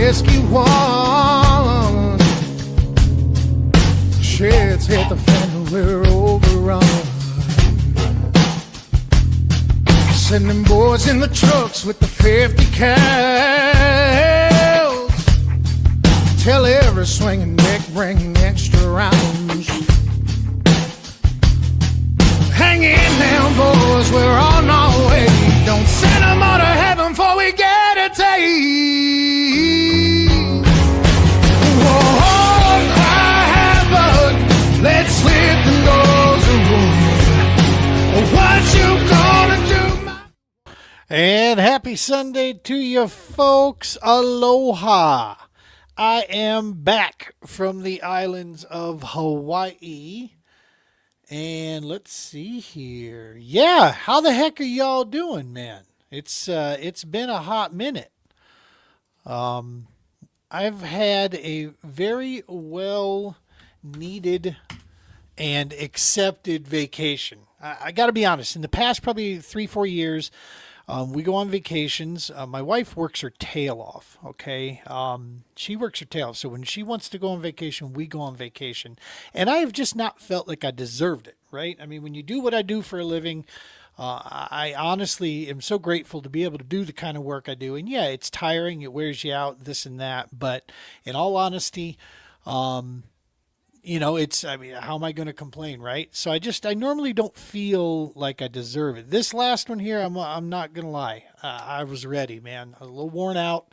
whiskey one. Shit's hit the fan, we're overrun. Sending boys in the trucks with the 50 cals. Tell every swinging neck, bring extra rounds. Hang in now, boys, we're on our way. Don't send them all to heaven before we get a taste. Whoa, cry havoc, let's slit the doors of room. What you gonna do? And happy Sunday to you folks. Aloha. I am back from the islands of Hawaii. And let's see here. Yeah, how the heck are y'all doing, man? It's been a hot minute. I've had a very well needed and accepted vacation. I got to be honest, in the past probably 3-4 years, we go on vacations. My wife works her tail off, okay? She works her tail off. So when she wants to go on vacation, we go on vacation. And I have just not felt like I deserved it, right? I mean, when you do what I do for a living, I honestly am so grateful to be able to do the kind of work I do. And yeah, it's tiring. It wears you out, this and that. But in all honesty, how am I going to complain, right? So I normally don't feel like I deserve it. This last one here, I'm not going to lie. I was ready, man. A little worn out.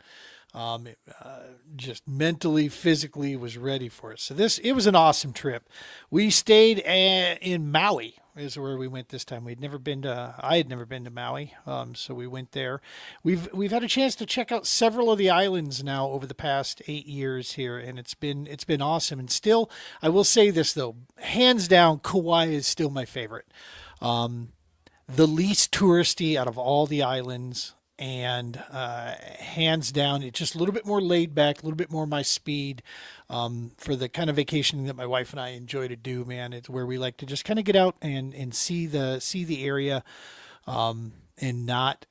Just mentally, physically was ready for it. So it was an awesome trip. We stayed in Maui is where we went this time. I had never been to Maui. So we went there. We've had a chance to check out several of the islands now over the past 8 years here. And it's been awesome. And still, I will say this though, hands down, Kauai is still my favorite. The least touristy out of all the islands. And hands down, it's just a little bit more laid back, a little bit more my speed for the kind of vacationing that my wife and I enjoy to do, man. It's where we like to just kind of get out and see the area and not,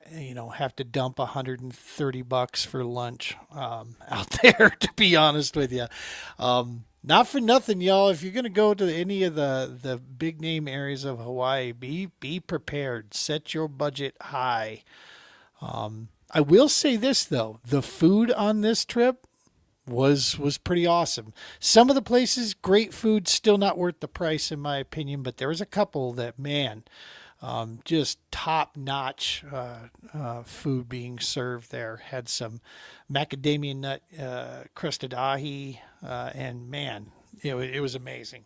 have to dump $130 for lunch out there, to be honest with you. Not for nothing, y'all. If you're going to go to any of the big name areas of Hawaii, be prepared. Set your budget high. I will say this though, the food on this trip was pretty awesome. Some of the places, great food, still not worth the price in my opinion, but there was a couple that, man, just top notch, food being served there. Had some macadamia nut, crusted ahi, and man, it was amazing.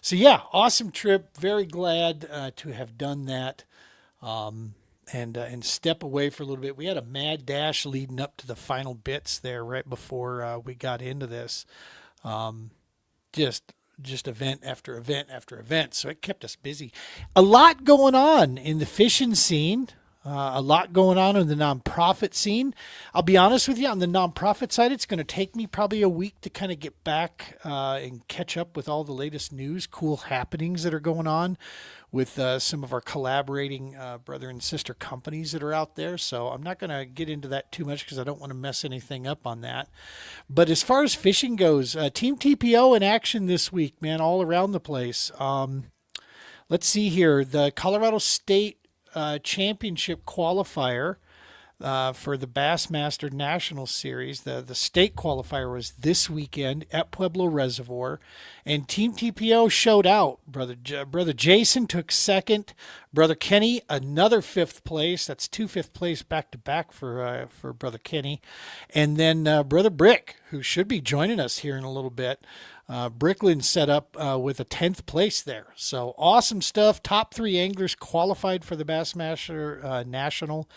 So yeah, awesome trip. Very glad, to have done that. And step away for a little bit. We had a mad dash leading up to the final bits there right before we got into this. Just event after event after event. So it kept us busy. A lot going on in the fishing scene. A lot going on in the nonprofit scene. I'll be honest with you, on the nonprofit side, it's going to take me probably a week to kind of get back and catch up with all the latest news, cool happenings that are going on with some of our collaborating brother and sister companies that are out there. So I'm not going to get into that too much because I don't want to mess anything up on that. But as far as fishing goes, Team TPO in action this week, man, all around the place. Let's see here. The Colorado State Championship qualifier for the Bassmaster National Series. The state qualifier was this weekend at Pueblo Reservoir, and Team TPO showed out. Brother Jason took second. Brother Kenny, another fifth place. That's 2 fifth place back to back for Brother Kenny, and then Brother Brick, who should be joining us here in a little bit. Bricklin set up with a 10th place there. So awesome stuff. Top 3 anglers qualified for the Bassmaster National,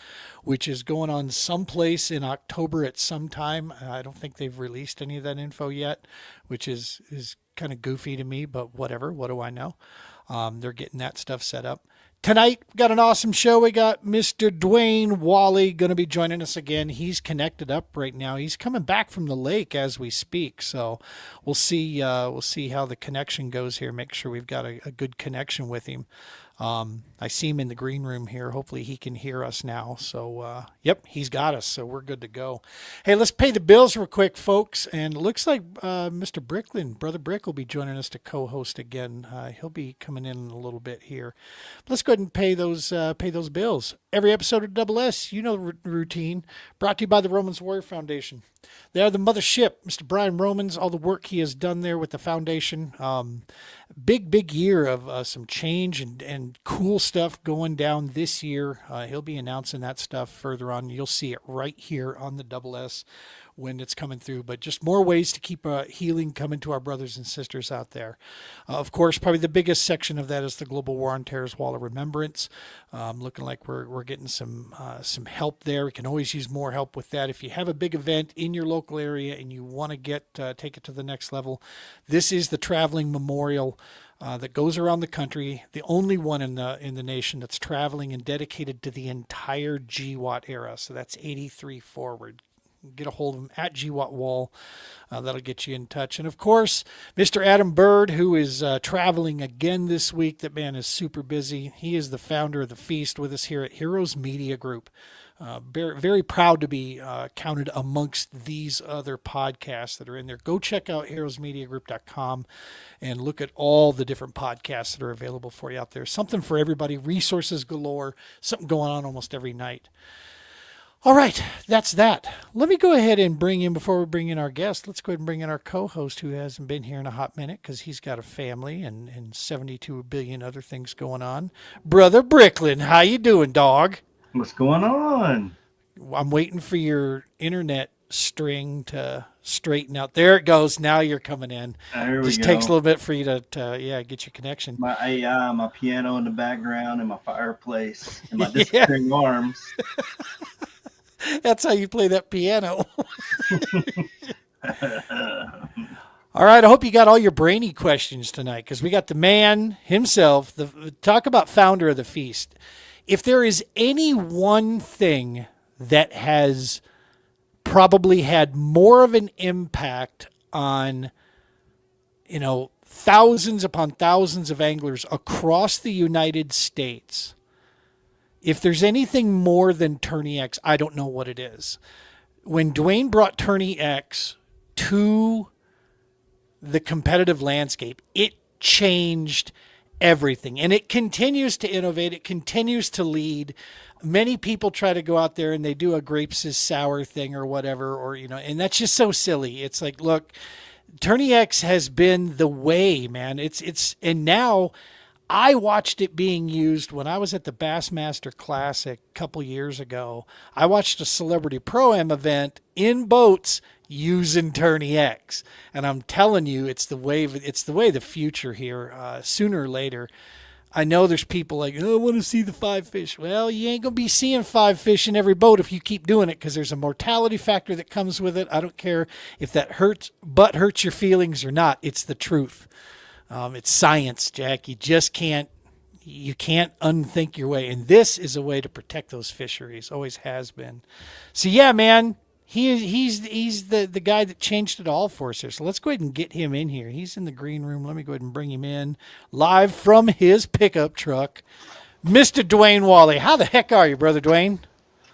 which is going on someplace in October at some time. I don't think they've released any of that info yet, which is kind of goofy to me, but whatever. What do I know? They're getting that stuff set up. Tonight, we got an awesome show. We got Mr. Dwayne Walley going to be joining us again. He's connected up right now. He's coming back from the lake as we speak. So we'll see how the connection goes here. Make sure we've got a good connection with him. I see him in the green room here. Hopefully he can hear us now. So, yep, he's got us. So we're good to go. Hey, let's pay the bills real quick, folks. And it looks like Mr. Bricklin, Brother Brick, will be joining us to co-host again. He'll be coming in a little bit here. Let's go ahead and pay those bills. Every episode of Double S, you know the routine. Brought to you by the Romans Warrior Foundation. They are the mothership, Mr. Brian Romans, all the work he has done there with the foundation. Big year of some change and cool stuff going down this year. He'll be announcing that stuff further on. You'll see it right here on the Double S when it's coming through. But just more ways to keep healing coming to our brothers and sisters out there. Of course, probably the biggest section of that is the Global War on Terror's Wall of Remembrance. Looking like we're getting some help there. We can always use more help with that. If you have a big event in your local area and you want to take it to the next level, this is the traveling memorial that goes around the country, the only one in the nation that's traveling and dedicated to the entire GWAT era. So that's 83 forward. Get a hold of him at GWAT Wall. That'll get you in touch. And of course, Mr. Adam Bird, who is traveling again this week. That man is super busy. He is the founder of the Feast with us here at Heroes Media Group. Very, very proud to be counted amongst these other podcasts that are in there. Go check out heroesmediagroup.com and look at all the different podcasts that are available for you out there. Something for everybody, resources galore, something going on almost every night. All right, that's that. Let me go ahead and before we bring in our guest, let's go ahead and bring in our co-host who hasn't been here in a hot minute because he's got a family and 72 billion other things going on. Brother Bricklin, how you doing, dog? What's going on? I'm waiting for your internet string to straighten out. There it goes. Now you're coming in. There we Just go. takes a little bit for you to get your connection. My AI, my piano in the background, and my fireplace, and my disappearing arms. That's how you play that piano. All right, I hope you got all your brainy questions tonight because we got the man himself, talk about founder of the Feast. If there is any one thing that has probably had more of an impact on, thousands upon thousands of anglers across the United States, if there's anything more than TourneyX, I don't know what it is. When Dwayne brought TourneyX to the competitive landscape, it changed everything. And it continues to innovate. It continues to lead. Many people try to go out there and they do a grapes is sour thing or whatever, and that's just so silly. It's like, look, TourneyX has been the way, man. And now I watched it being used when I was at the Bassmaster Classic a couple years ago. I watched a Celebrity Pro-Am event in boats using TourneyX, and I'm telling you, it's the way of the future here. Sooner or later, I know there's people like, oh, I want to see the 5 fish. Well, you ain't gonna be seeing 5 fish in every boat if you keep doing it, because there's a mortality factor that comes with it. I don't care if that hurts your feelings or not. It's the truth. It's science, Jack. You just can't unthink your way. And this is a way to protect those fisheries. Always has been. So yeah, man, he's the guy that changed it all for us here. So let's go ahead and get him in here. He's in the green room. Let me go ahead and bring him in live from his pickup truck. Mr. Dwayne Walley. How the heck are you, brother Dwayne?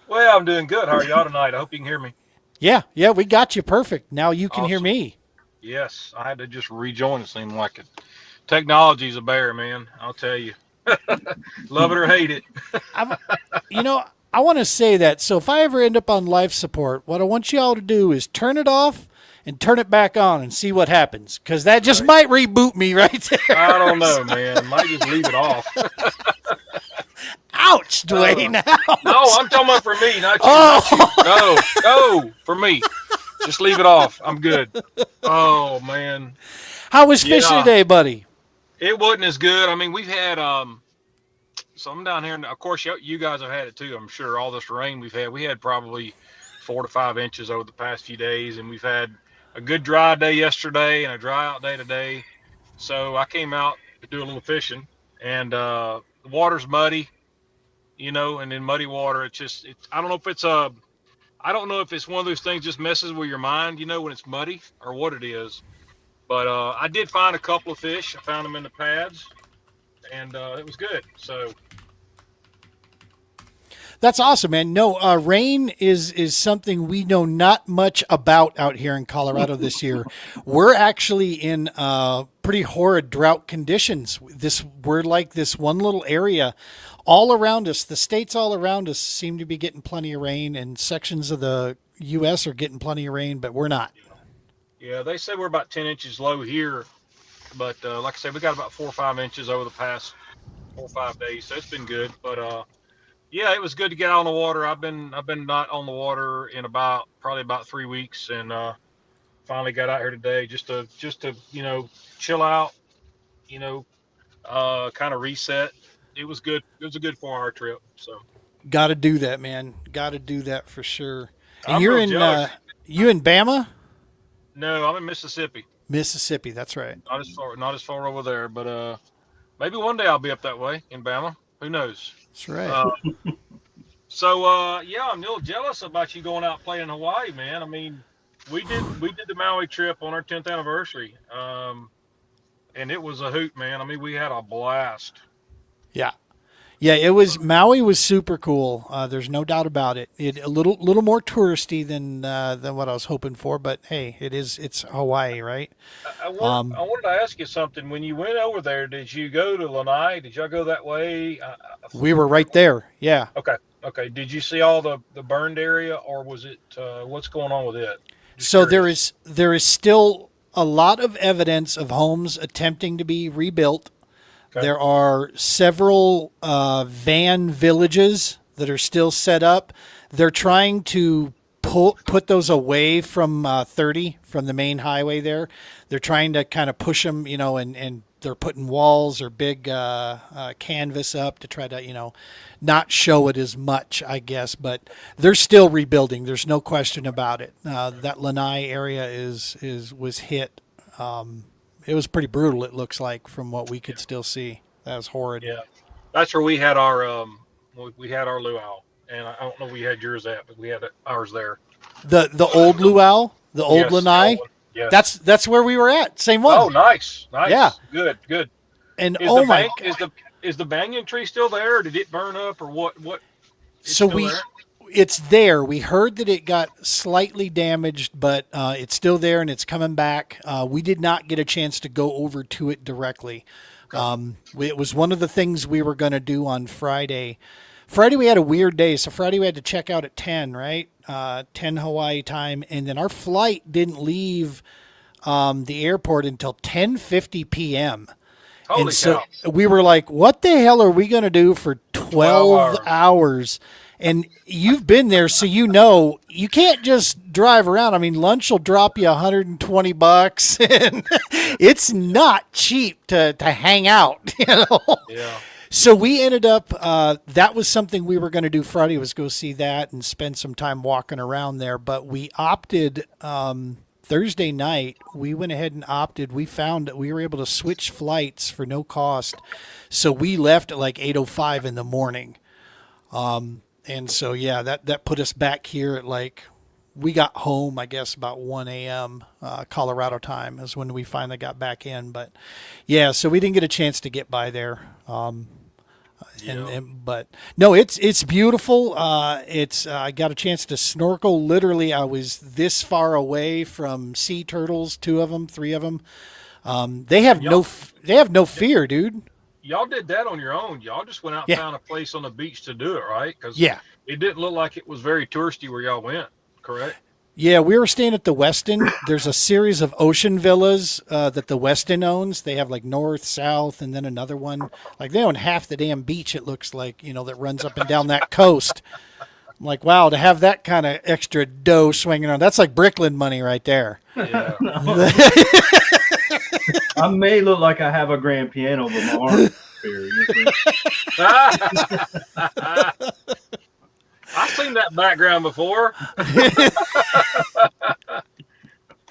Well, I'm doing good. How are y'all tonight? I hope you can hear me. Yeah, we got you perfect. Now you can hear me. Yes, I had to just rejoin. It seemed like it. Technology's a bear, man. I'll tell you. Love it or hate it. I want to say that. So if I ever end up on life support, what I want you all to do is turn it off and turn it back on and see what happens, because that just might reboot me right there. I don't know, man. Might just leave it off. Ouch, Dwayne. Ouch. No, I'm talking about for me, not you. Not you. No, for me. Just leave it off. I'm good. Oh, man. How was fishing today, buddy? It wasn't as good. I mean, we've had some down here, and of course, you guys have had it too. I'm sure all this rain we've had. We had probably 4 to 5 inches over the past few days, and we've had a good dry day yesterday and a dry out day today. So I came out to do a little fishing, and the water's muddy, and in muddy water, I don't know if it's one of those things just messes with your mind, when it's muddy, or what it is. But I did find a couple of fish. I found them in the pads, and it was good. So That's awesome, man. No, rain is something we know not much about out here in Colorado this year. We're actually in pretty horrid drought conditions. We're like this one little area all around us. The states all around us seem to be getting plenty of rain, and sections of the U.S. are getting plenty of rain, but we're not. yeah, they say we're about 10 inches low here, but like I said, we got about 4 or 5 inches over the past 4 or 5 days, so it's been good. But yeah, it was good to get out on the water. I've been not on the water in probably about 3 weeks, and finally got out here today just to chill out, you know, kind of reset. It was good. It was a good 4 hour trip. So Got to do that, man. Got to do that for sure. And I'm you're real in jealous. you in Bama, No, I'm in Mississippi. Mississippi. That's right. Not as far over there, but maybe one day I'll be up that way in Bama. Who knows? That's right. So yeah, I'm a little jealous about you going out playing in Hawaii, man. I mean, we did the Maui trip on our 10th anniversary, and it was a hoot, man. I mean, we had a blast. Yeah. Yeah, it was Maui was super cool. There's no doubt about it. It a little more touristy than what I was hoping for, but hey, it's Hawaii, right? I wanted to ask you something. When you went over there, did you go to Lanai? Did y'all go that way? We were right there. Yeah. Okay. Okay. Did you see all the burned area, or was it what's going on with it? Just So curious. there is still a lot of evidence of homes attempting to be rebuilt. Okay. There are several van villages that are still set up. They're trying to put those away from 30, from the main highway there. They're trying to kind of push them, and they're putting walls or big canvas up to try to, not show it as much, I guess. But they're still rebuilding. There's no question about it. That Lanai area was hit. It was pretty brutal. It looks like from what we could still see. That was horrid. Yeah, that's where we had our luau, and I don't know where you had yours at, but we had ours there. The old luau, the old Yes, Lanai. old one. Yes. That's where we were at. Same one. Oh, nice. Yeah. Good. Good. And Is oh the my bang, is the banyan tree still there, or did it burn up, or what? It's So still there? it's there. We heard that it got slightly damaged, but it's still there and it's coming back. We did not get a chance to go over to it directly. It was one of the things we were going to do on Friday. Friday we had a weird day, so Friday we had to check out at 10, right? 10 Hawaii time, and then our flight didn't leave the airport until 10:50 p.m. Holy And so cow. we were like, what the hell are we going to do for 12 hours. hours? And you've been there, so you can't just drive around. I mean, lunch will drop you $120, and it's not cheap to hang out, Yeah. So we ended up, that was something we were going to do Friday, was go see that and spend some time walking around there. But we opted, Thursday night, we went ahead and opted. We found that we were able to switch flights for no cost. So we left at like 8:05 in the morning. And so, yeah, that put us back here at we got home, I guess, about 1 a.m. Colorado time is when we finally got back in. But, yeah, so we didn't get a chance to get by there. But no, it's beautiful. I got a chance to snorkel. Literally, I was this far away from sea turtles, 2 of them, 3 of them. They have no fear, dude. Y'all did that on your own. Y'all just went out and Yeah. found a place on the beach to do it, right? Because Yeah. it didn't look like it was very touristy where y'all went, correct? Yeah, we were staying at the Westin. There's a series of ocean villas that the Westin owns. They have north, south, and then another one. They own half the damn beach, it looks like, that runs up and down that coast. I'm like, wow, to have that kind of extra dough swinging around, that's like Brickland money right there. Yeah. I may look like I have a grand piano, but my arm I've seen that background before.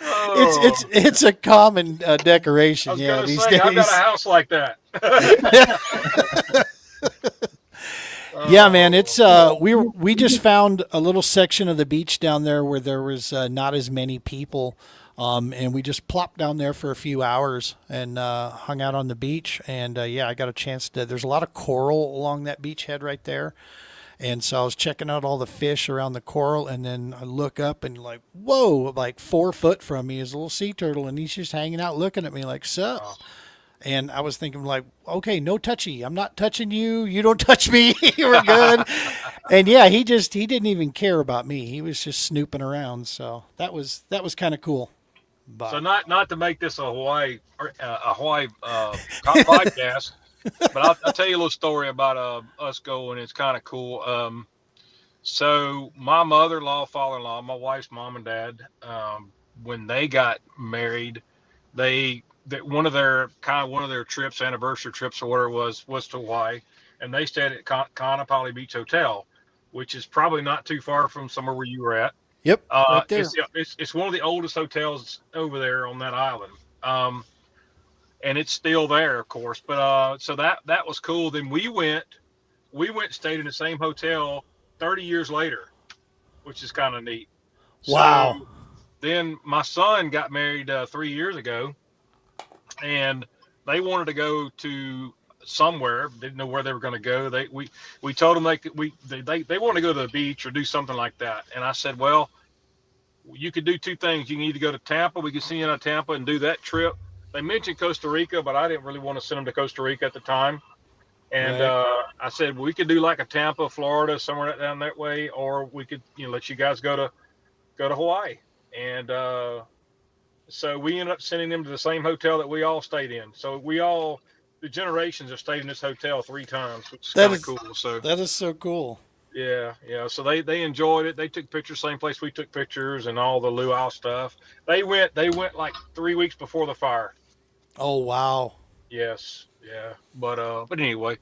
It's a common decoration, I was yeah, gonna these say, days. I've got a house like that. Yeah, man, it's we just found a little section of the beach down there where there was not as many people. And we just plopped down there for a few hours and hung out on the beach. And yeah, I got a chance to. There's a lot of coral along that beachhead right there. And so I was checking out all the fish around the coral, and then I look up and like, whoa, like 4 foot from me is a little sea turtle, and he's just hanging out looking at me like, sup? Oh, And I was thinking like, okay, no touchy. I'm not touching you. You don't touch me. We're good. And yeah, he didn't even care about me. He was just snooping around. So that was kind of cool. so But not to make this a Hawaii podcast, but I'll tell you a little story about us going. It's kind of cool. So my mother-in-law, father-in-law, my wife's mom and dad, when they got married, one of their trips, anniversary trips or whatever it was to Hawaii, and they stayed at Kaanapali Beach Hotel, which is probably not too far from somewhere where you were at. yep, right there. It's one of the oldest hotels over there on that island. And it's still there, of course. But so that was cool. Then stayed in the same hotel 30 years later, which is kind of neat. Wow. So then my son got married 3 years ago, and they wanted to go to somewhere. Didn't know where they were going to go. We told them they wanted to go to the beach or do something like that. And I said, well, you could do two things. You can either go to Tampa. We could see you in Tampa and do that trip. They mentioned Costa Rica, but I didn't really want to send them to Costa Rica at the time. And Right. I said, well, we could do like a Tampa, Florida, somewhere down that way, or we could, let you guys go to Hawaii. And so we ended up sending them to the same hotel that we all stayed in. So the generations have stayed in this hotel 3 times, which is That kind of is cool. So that is so cool. yeah. So they enjoyed it. They took pictures, same place we took pictures, and all the luau stuff. They went like 3 weeks before the fire. Oh wow. Yes, yeah. But anyway,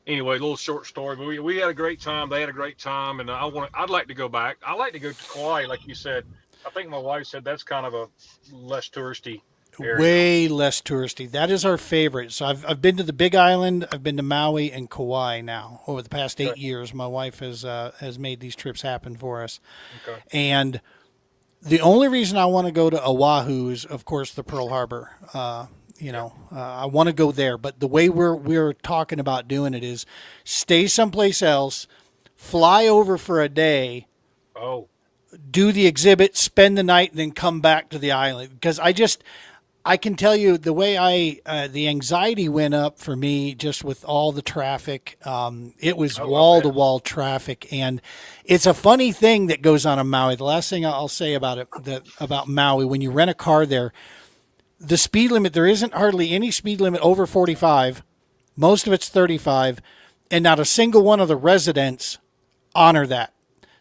little short story. But we had a great time. They had a great time, and I'd like to go back. I like to go to Kauai, like you said. I think my wife said that's kind of a less touristy area. Way less touristy. That is our favorite. So I've been to the Big Island, I've been to Maui and Kauai now over the past 8 years. My wife has made these trips happen for us, Okay. and the only reason I want to go to Oahu is, of course, the Pearl Harbor. I want to go there, but the way we're talking about doing it is stay someplace else, fly over for a day, Oh, do the exhibit, spend the night, and then come back to the island. Because I can tell you the way the anxiety went up for me just with all the traffic. It was wall to wall traffic, and it's a funny thing that goes on in Maui. The last thing I'll say about it, about Maui, when you rent a car there, the speed limit, there isn't hardly any speed limit over 45. Most of it's 35, and not a single one of the residents honor that.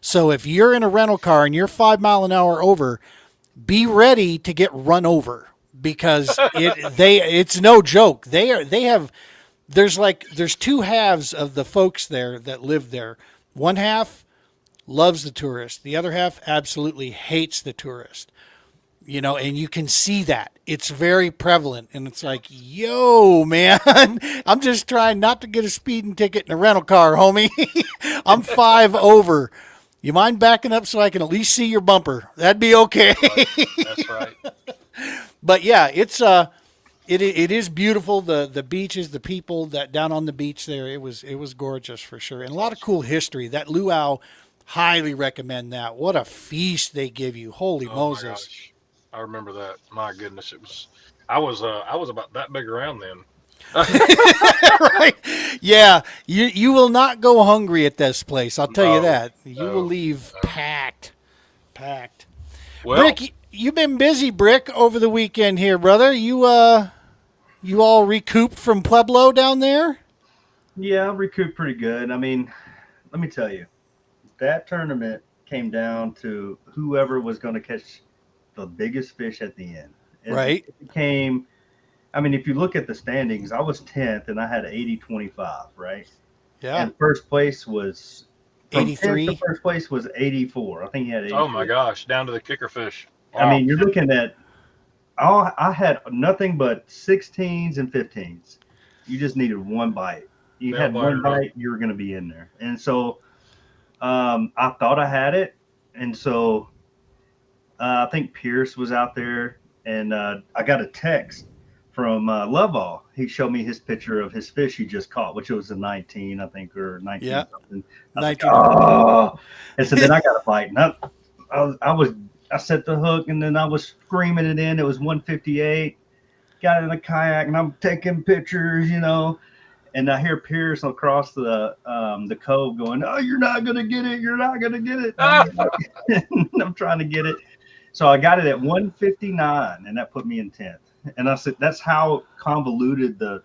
So if you're in a rental car and you're 5 mile an hour over, be ready to get run over because it's no joke. There's two halves of the folks there that live there. One half loves the tourist. The other half absolutely hates the tourist. And you can see that. It's very prevalent. And it's like, yo, man, I'm just trying not to get a speeding ticket in a rental car, homie. I'm 5 over. You mind backing up so I can at least see your bumper? That'd be okay. that's right. But yeah, it is beautiful. The beaches, the people that down on the beach there, it was gorgeous for sure. And a lot of cool history. That luau, highly recommend that. What a feast they give you. Holy Oh my Moses. gosh. I remember that. My goodness, I was about that big around then. Right? Yeah, you will not go hungry at this place. I'll tell you No, that. You will no, leave no. packed. Well, Brick, you've been busy, Brick, over the weekend here, brother. You all recouped from Pueblo down there? Yeah, I recouped pretty good. I mean, let me tell you, that tournament came down to whoever was going to catch the biggest fish at the end. Right. It became, I mean, if you look at the standings, I was 10th and I had 80-25, right? Yeah. And first place was from 83. 10th to first place was 84. I think he had 84. oh my gosh, down to the kicker fish. I Wow. mean, you're looking at, I had nothing but 16s and 15s. You just needed one bite. You Nail had one biter. bite, you were going to be in there. And so I thought I had it. And so I think Pierce was out there, and I got a text from Lovall. He showed me his picture of his fish he just caught, which was a 19, I think, or 19 Yeah. something. I was like, 19. oh, and so then I got a bite, and I set the hook, and then I was screaming it in. It was 158. Got in a kayak, and I'm taking pictures, and I hear Pierce across the cove going, "Oh, you're not gonna get it! You're not gonna get it!" I'm trying to get it, so I got it at 159, and that put me in 10th. And I said, "That's how convoluted the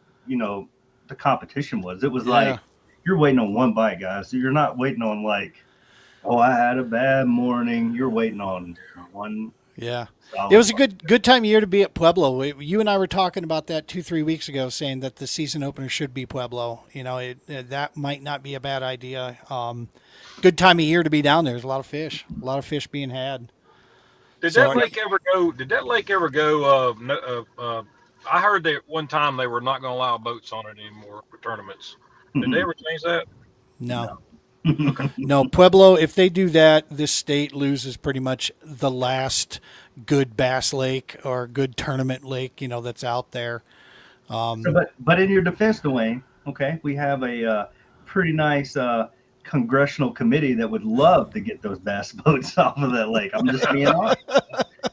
competition was. It was like you're waiting on one bite, guys. You're not waiting on like, oh, I had a bad morning. You're waiting on one." Yeah. It was a good time of year to be at Pueblo. You and I were talking about that 2-3 weeks ago, saying that the season opener should be Pueblo. That might not be a bad idea. Good time of year to be down there. There's a lot of fish being had. Did that lake ever go? I heard that one time they were not going to allow boats on it anymore for tournaments. Did they ever change that? No. Okay. No, Pueblo, if they do that, this state loses pretty much the last good bass lake or good tournament lake, that's out there. But in your defense, Dwayne, okay, we have a pretty nice congressional committee that would love to get those bass boats off of that lake. I'm just being honest.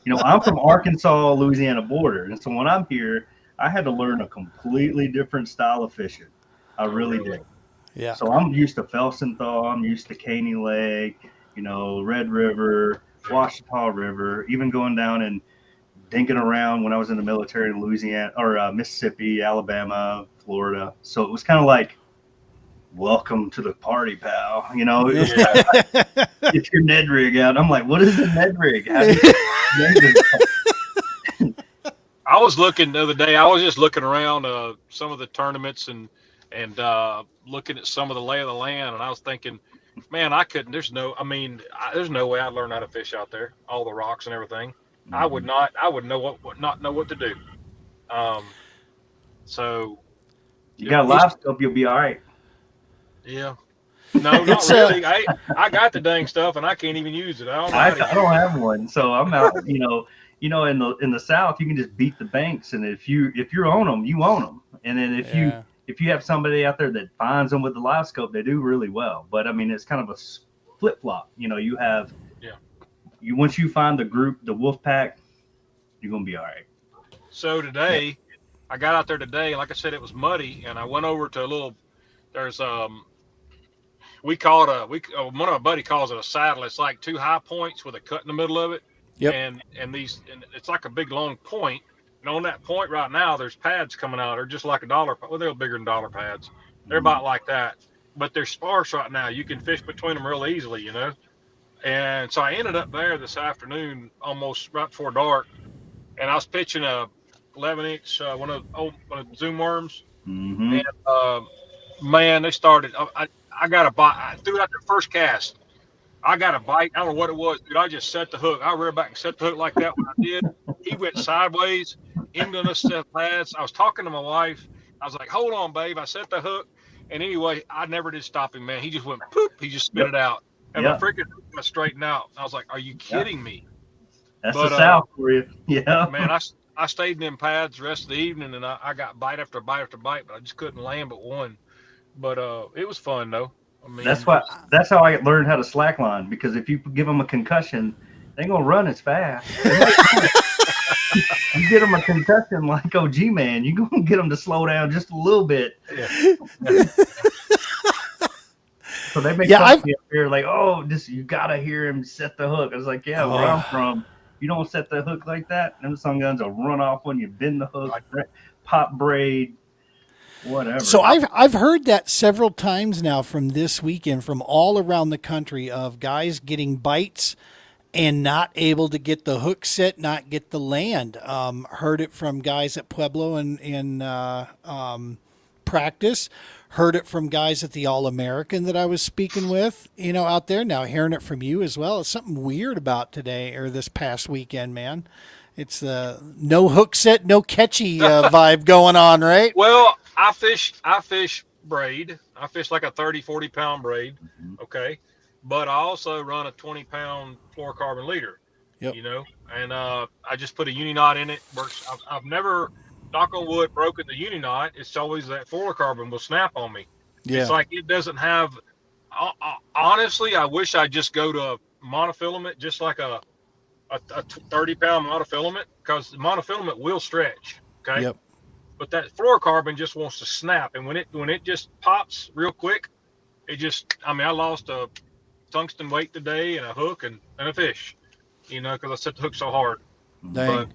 I'm from Arkansas, Louisiana border, and so when I'm here, I had to learn a completely different style of fishing. I really did. Yeah. So I'm used to Felsenthal. I'm used to Caney Lake, Red River, Washita River, even going down and dinking around when I was in the military in Louisiana or Mississippi, Alabama, Florida. So it was kind of like, welcome to the party, pal. Get your Ned rig out. I'm like, what is a Ned rig? I was looking the other day. I was just looking around some of the tournaments and looking at some of the lay of the land, and I was thinking, man, I couldn't. There's no way I'd learn how to fish out there. All the rocks and everything. Mm-hmm. I would not not know what to do. So you got a live scope, you'll be all right. Yeah. No, not really. I got the dang stuff, and I can't even use it. I don't have one, so I'm out. In the South, you can just beat the banks, and if you're on them, you own them. And then if you have somebody out there that finds them with the live scope, they do really well. But I mean, it's kind of a flip flop. You have once you find the group, the wolf pack, you're gonna be all right. So today, I got out there today, and like I said, it was muddy, and I went over to a little. There's we call it one of my buddy calls it a saddle. It's like two high points with a cut in the middle of it. Yep. And it's like a big long point. And on that point right now, there's pads coming out. They're just like $1. Well, they're bigger than dollar pads. They're about like that, but they're sparse right now. You can fish between them real easily, And so I ended up there this afternoon, almost right before dark, and I was pitching a 11-inch one of the Zoom worms. Mm-hmm. And man, they started. I got a bite. I threw it out the first cast. I got a bite. I don't know what it was, dude. I just set the hook. I reared back and set the hook like that when I did. He went sideways into the set pads. I was talking to my wife. I was like, hold on, babe. I set the hook. And anyway, I never did stop him, man. He just went poop. He just spit it out. And my freaking hook got straightened out. I was like, are you kidding me? That's the South for you. Yeah. Man, I stayed in them pads the rest of the evening, and I got bite after bite after bite, but I just couldn't land but one. But it was fun, though. I mean, that's how I learned how to slackline, because if you give them a concussion, they ain't gonna run as fast. You get them a concussion like OG man, you're gonna get them to slow down just a little bit. Yeah. So they make fun of me up here like, oh, you gotta hear him set the hook. I was like, yeah, where I'm from, you don't set the hook like that. Them sun guns will run off when you bend the hook, pop braid. Whatever. So I've heard that several times now from this weekend from all around the country of guys getting bites and not able to get the hook set, not get the land. Heard it from guys at Pueblo in practice. Heard it from guys at the All-American that I was speaking with, out there. Now hearing it from you as well. It's something weird about today or this past weekend, man. It's the no hook set, no catchy vibe going on, right? Well, I fish braid. I fish like a 30, 40 pound braid. Okay. But I also run a 20-pound fluorocarbon leader. Yep. You know, and I just put a uni knot in it. Works. I've never, knock on wood, broken the uni knot. It's always that fluorocarbon will snap on me. It's Yeah. like it doesn't have. Honestly, I wish I'd just go to a monofilament, just like a 30-pound monofilament, because the monofilament will stretch. Okay. Yep. But that fluorocarbon just wants to snap, and when it just pops real quick, it just. I mean, I lost a tungsten weight today and a hook and a fish. You know, because I set the hook so hard. Dang. But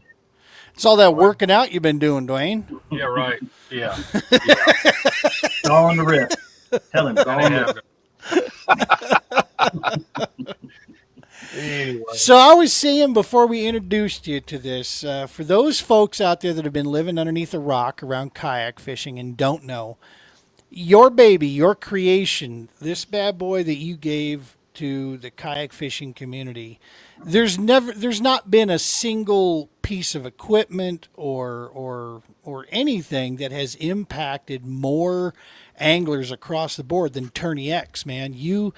It's all that working out you've been doing, Dwayne. yeah, right. Yeah. It's all on the wrist. Tell him, it's all on the wrist. Anyway. So I was saying before we introduced you to this, for those folks out there that have been living underneath a rock around kayak fishing and don't know, your baby, your creation, this bad boy that you gave to the kayak fishing community, there's not been a single piece of equipment or anything that has impacted more anglers across the board than TourneyX, man. You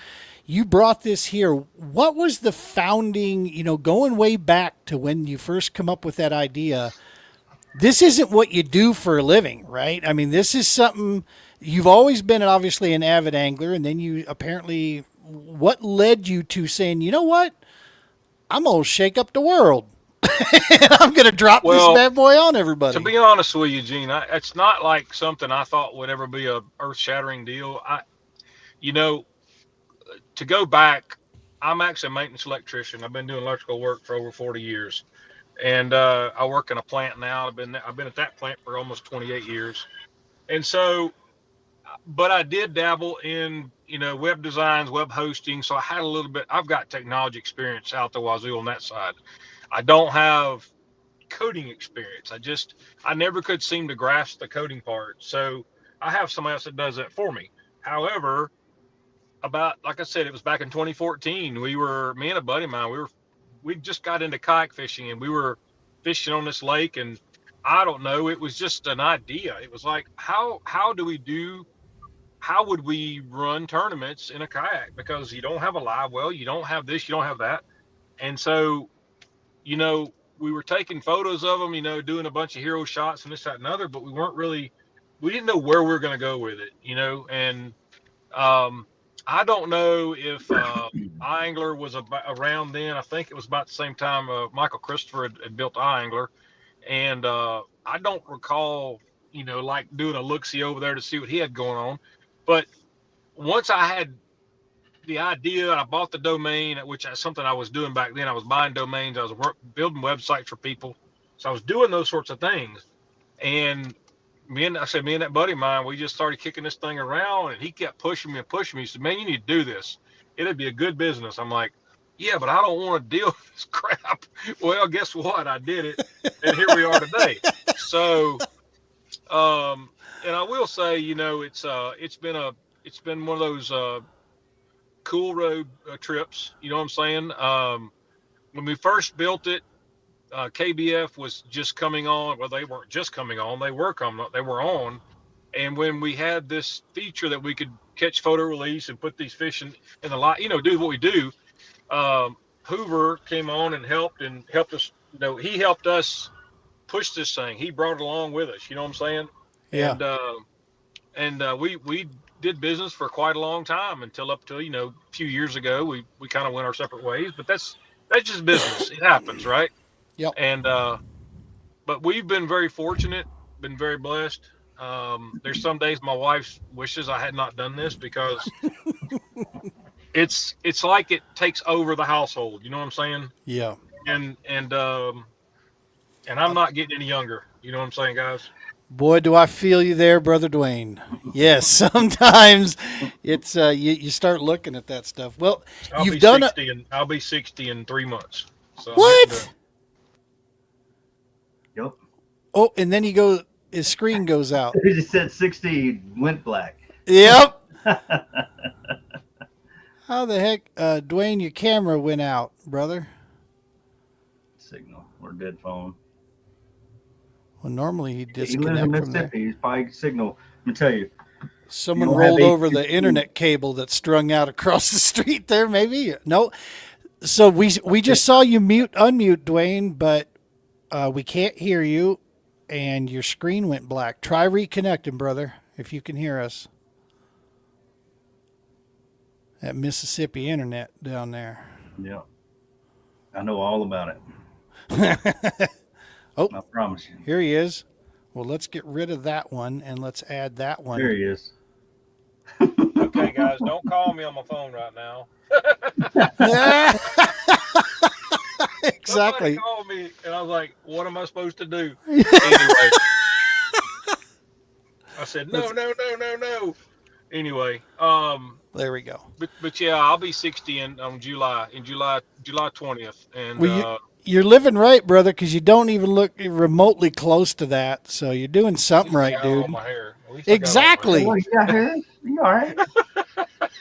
brought this here. What was the founding, going way back to when you first come up with that idea? This isn't what you do for a living, right? I mean, this is something you've always been obviously an avid angler, and then you apparently, what led you to saying, you know what? I'm going to shake up the world. I'm going to drop this bad boy on everybody. To be honest with you, Gene, it's not like something I thought would ever be a earth-shattering deal. To go back, I'm actually a maintenance electrician. I've been doing electrical work for over 40 years. And I work in a plant now. I've been at that plant for almost 28 years. And so, but I did dabble in, web designs, web hosting. So I had a little bit, I've got technology experience out the wazoo on that side. I don't have coding experience. I never could seem to grasp the coding part. So I have somebody else that does that for me. However, like I said, it was back in 2014. Me and a buddy of mine, we just got into kayak fishing, and we were fishing on this lake, and I don't know, it was just an idea. It was like, how would we run tournaments in a kayak? Because you don't have a live well, you don't have this, you don't have that. And so, we were taking photos of them, doing a bunch of hero shots and this, that, and other, but we didn't know where we were going to go with it, and I don't know if iAngler was around then. I think it was about the same time Michael Christopher had built iAngler. And I don't recall, like doing a look-see over there to see what he had going on. But once I had the idea, I bought the domain, which is something I was doing back then. I was buying domains. I was building websites for people. So I was doing those sorts of things. And me and that buddy of mine, we just started kicking this thing around, and he kept pushing me. He said, "Man, you need to do this. It'd be a good business." I'm like, "Yeah, but I don't want to deal with this crap." Well, guess what? I did it, and here we are today. So, and I will say, it's been one of those cool road trips. You know what I'm saying? When we first built it, KBF was just coming on. Well, they weren't just coming on. They were coming on. They were on. And when we had this feature that we could catch, photo release, and put these fish in the light, do what we do, Hoover came on and helped us. He helped us push this thing. He brought it along with us. You know what I'm saying? Yeah. And we did business for quite a long time until up to, a few years ago, we kind of went our separate ways. But that's just business. It happens, right? Yep. And but we've been very fortunate, been very blessed. There's some days my wife wishes I had not done this, because it's like it takes over the household. You know what I'm saying? Yeah. And I'm not getting any younger. You know what I'm saying, guys? Boy, do I feel you there, Brother Dwayne. Yes, sometimes it's you start looking at that stuff. Well, I'll be 60 in 3 months. So what? Yep. Oh, and then his screen goes out. He just said 60, went black. Yep. How the heck, Dwayne, your camera went out, brother? Signal or dead phone. Well, normally he'd disconnect He lives in from there. Mississippi. He's probably signal. Let me tell you. Someone rolled over the internet cable that's strung out across the street there, maybe? No. So we just saw you unmute, Dwayne, but we can't hear you, and your screen went black. Try reconnecting, brother, if you can hear us. That Mississippi internet down there. Yeah. I know all about it. Oh, I promise you. here he is. Well, let's get rid of that one and let's add that one. There he is. Okay, guys, don't call me on my phone right now. Exactly. Somebody called me, and I was like, "What am I supposed to do?" Anyway, I said, "No." Anyway, There we go. but yeah, I'll be 60 on July 20th, and Well, you're living right, brother, because you don't even look remotely close to that. So you're doing something right, I got all dude. my hair. At least I got all my Exactly. hair. What, you got hair? You all right?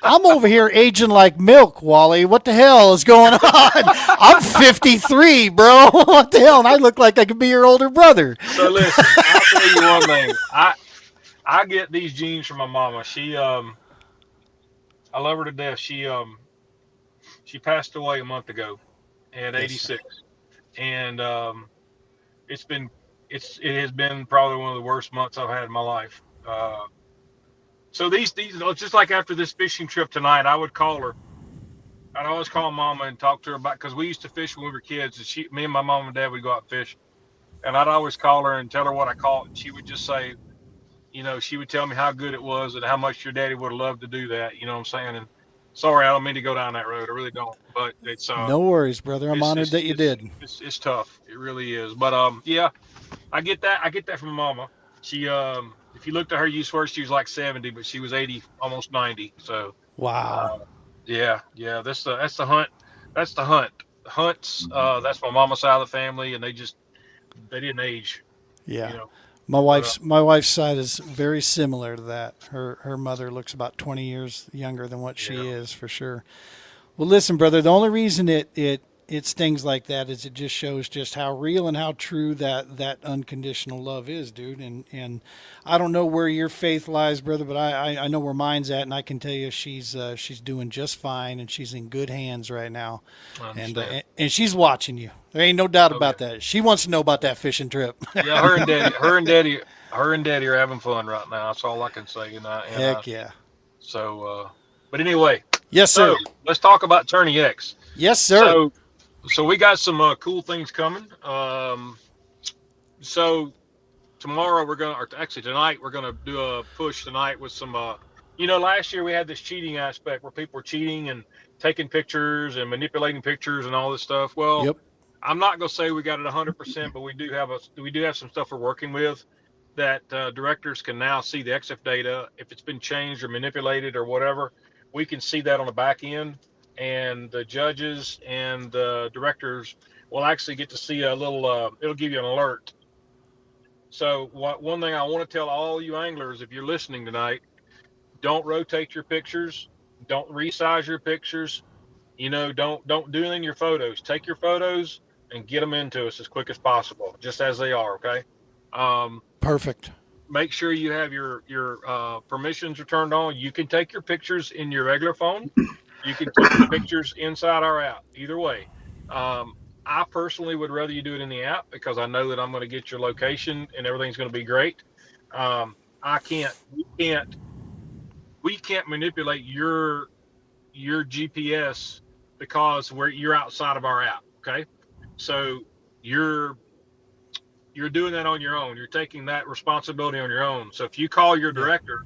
I'm over here aging like milk, Wally. What the hell is going on? I'm 53, bro. What the hell? And I look like I could be your older brother. So listen, I'll tell you one thing. I get these genes from my mama. I love her to death. She passed away a month ago at 86, and it has been probably one of the worst months I've had in my life. So these just like after this fishing trip tonight, I would call her. I'd always call Mama and talk to her about, because we used to fish when we were kids, and me and my mom and dad would go out and fish, and I'd always call her and tell her what I caught, and she would just say, she would tell me how good it was and how much your daddy would have loved to do that. You know what I'm saying? And sorry, I don't mean to go down that road. I really don't. But it's No worries, brother. I'm honored that you did. It's tough. It really is. But yeah, I get that. I get that from Mama. She if you looked at her, you swear she was like 70, but she was 80, almost 90. So Wow. yeah. That's the hunt. That's the hunt. Hunts. That's my mama's side of the family, and they didn't age. Yeah. My wife's side is very similar to that. Her mother looks about 20 years younger than what she is, for sure. Well, listen, brother, the only reason it stings like that is it just shows just how real and how true that unconditional love is, dude. And I don't know where your faith lies, brother, but I know where mine's at, and I can tell you she's doing just fine, and she's in good hands right now. And she's watching you. There ain't no doubt about that. She wants to know about that fishing trip. Yeah, her and daddy are having fun right now. That's all I can say. Heck yeah. So, but anyway. Yes, sir. So let's talk about TourneyX. Yes, sir. So we got some cool things coming. So tomorrow tonight we're gonna do a push tonight with some. Last year we had this cheating aspect where people were cheating and taking pictures and manipulating pictures and all this stuff. Well, Yep. I'm not gonna say we got it 100%, but we do have some stuff we're working with that directors can now see the XF data if it's been changed or manipulated or whatever. We can see that on the back end, and the judges and the directors will actually get to see a little. It'll give you an alert. So one thing I want to tell all you anglers, if you're listening tonight, don't rotate your pictures, don't resize your pictures. Don't do anything in your photos. Take your photos and get them into us as quick as possible, just as they are. Okay. Perfect. Make sure you have your permissions are turned on. You can take your pictures in your regular phone. You can take your pictures inside our app. Either way. I personally would rather you do it in the app because I know that I'm going to get your location and everything's going to be great. We can't manipulate your GPS because you're outside of our app. Okay. So you're doing that on your own. You're taking that responsibility on your own. So if you call your director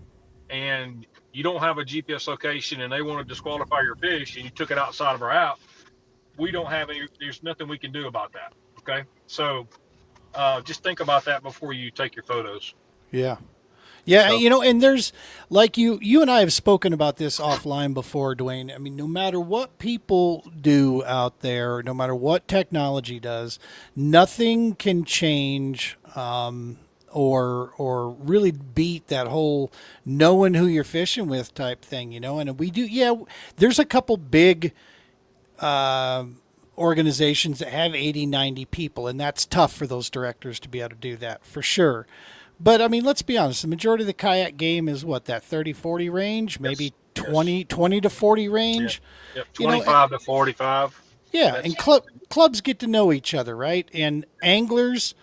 and you don't have a GPS location and they want to disqualify your fish and you took it outside of our app, there's nothing we can do about that. Okay. So just think about that before you take your photos. Yeah. Yeah, and there's, like you and I have spoken about this offline before, Dwayne. I mean, no matter what people do out there, no matter what technology does, nothing can change or really beat that whole knowing who you're fishing with type thing, And we do, there's a couple big organizations that have 80, 90 people, and that's tough for those directors to be able to do that, for sure. But, I mean, let's be honest. The majority of the kayak game is that 30, 40 range, maybe 20 to 40 range. Yep. 25 to 45. Yeah, and clubs get to know each other, right? And anglers,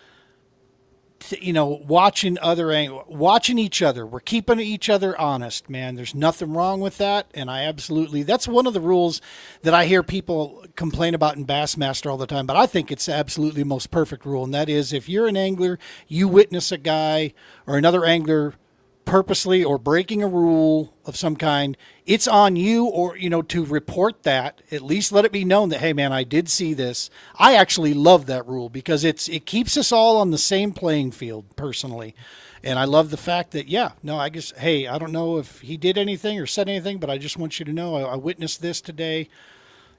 watching watching each other. We're keeping each other honest, man. There's nothing wrong with that, and that's one of the rules that I hear people complain about in Bassmaster all the time, but I think it's absolutely the most perfect rule, and that is if you're an angler, you witness a guy or another angler purposely or breaking a rule of some kind, it's on you, or to report that. At least let it be known that, hey man, I did see this. I actually love that rule because it keeps us all on the same playing field personally. And I love the fact that, I guess, hey, I don't know if he did anything or said anything, but I just want you to know I witnessed this today.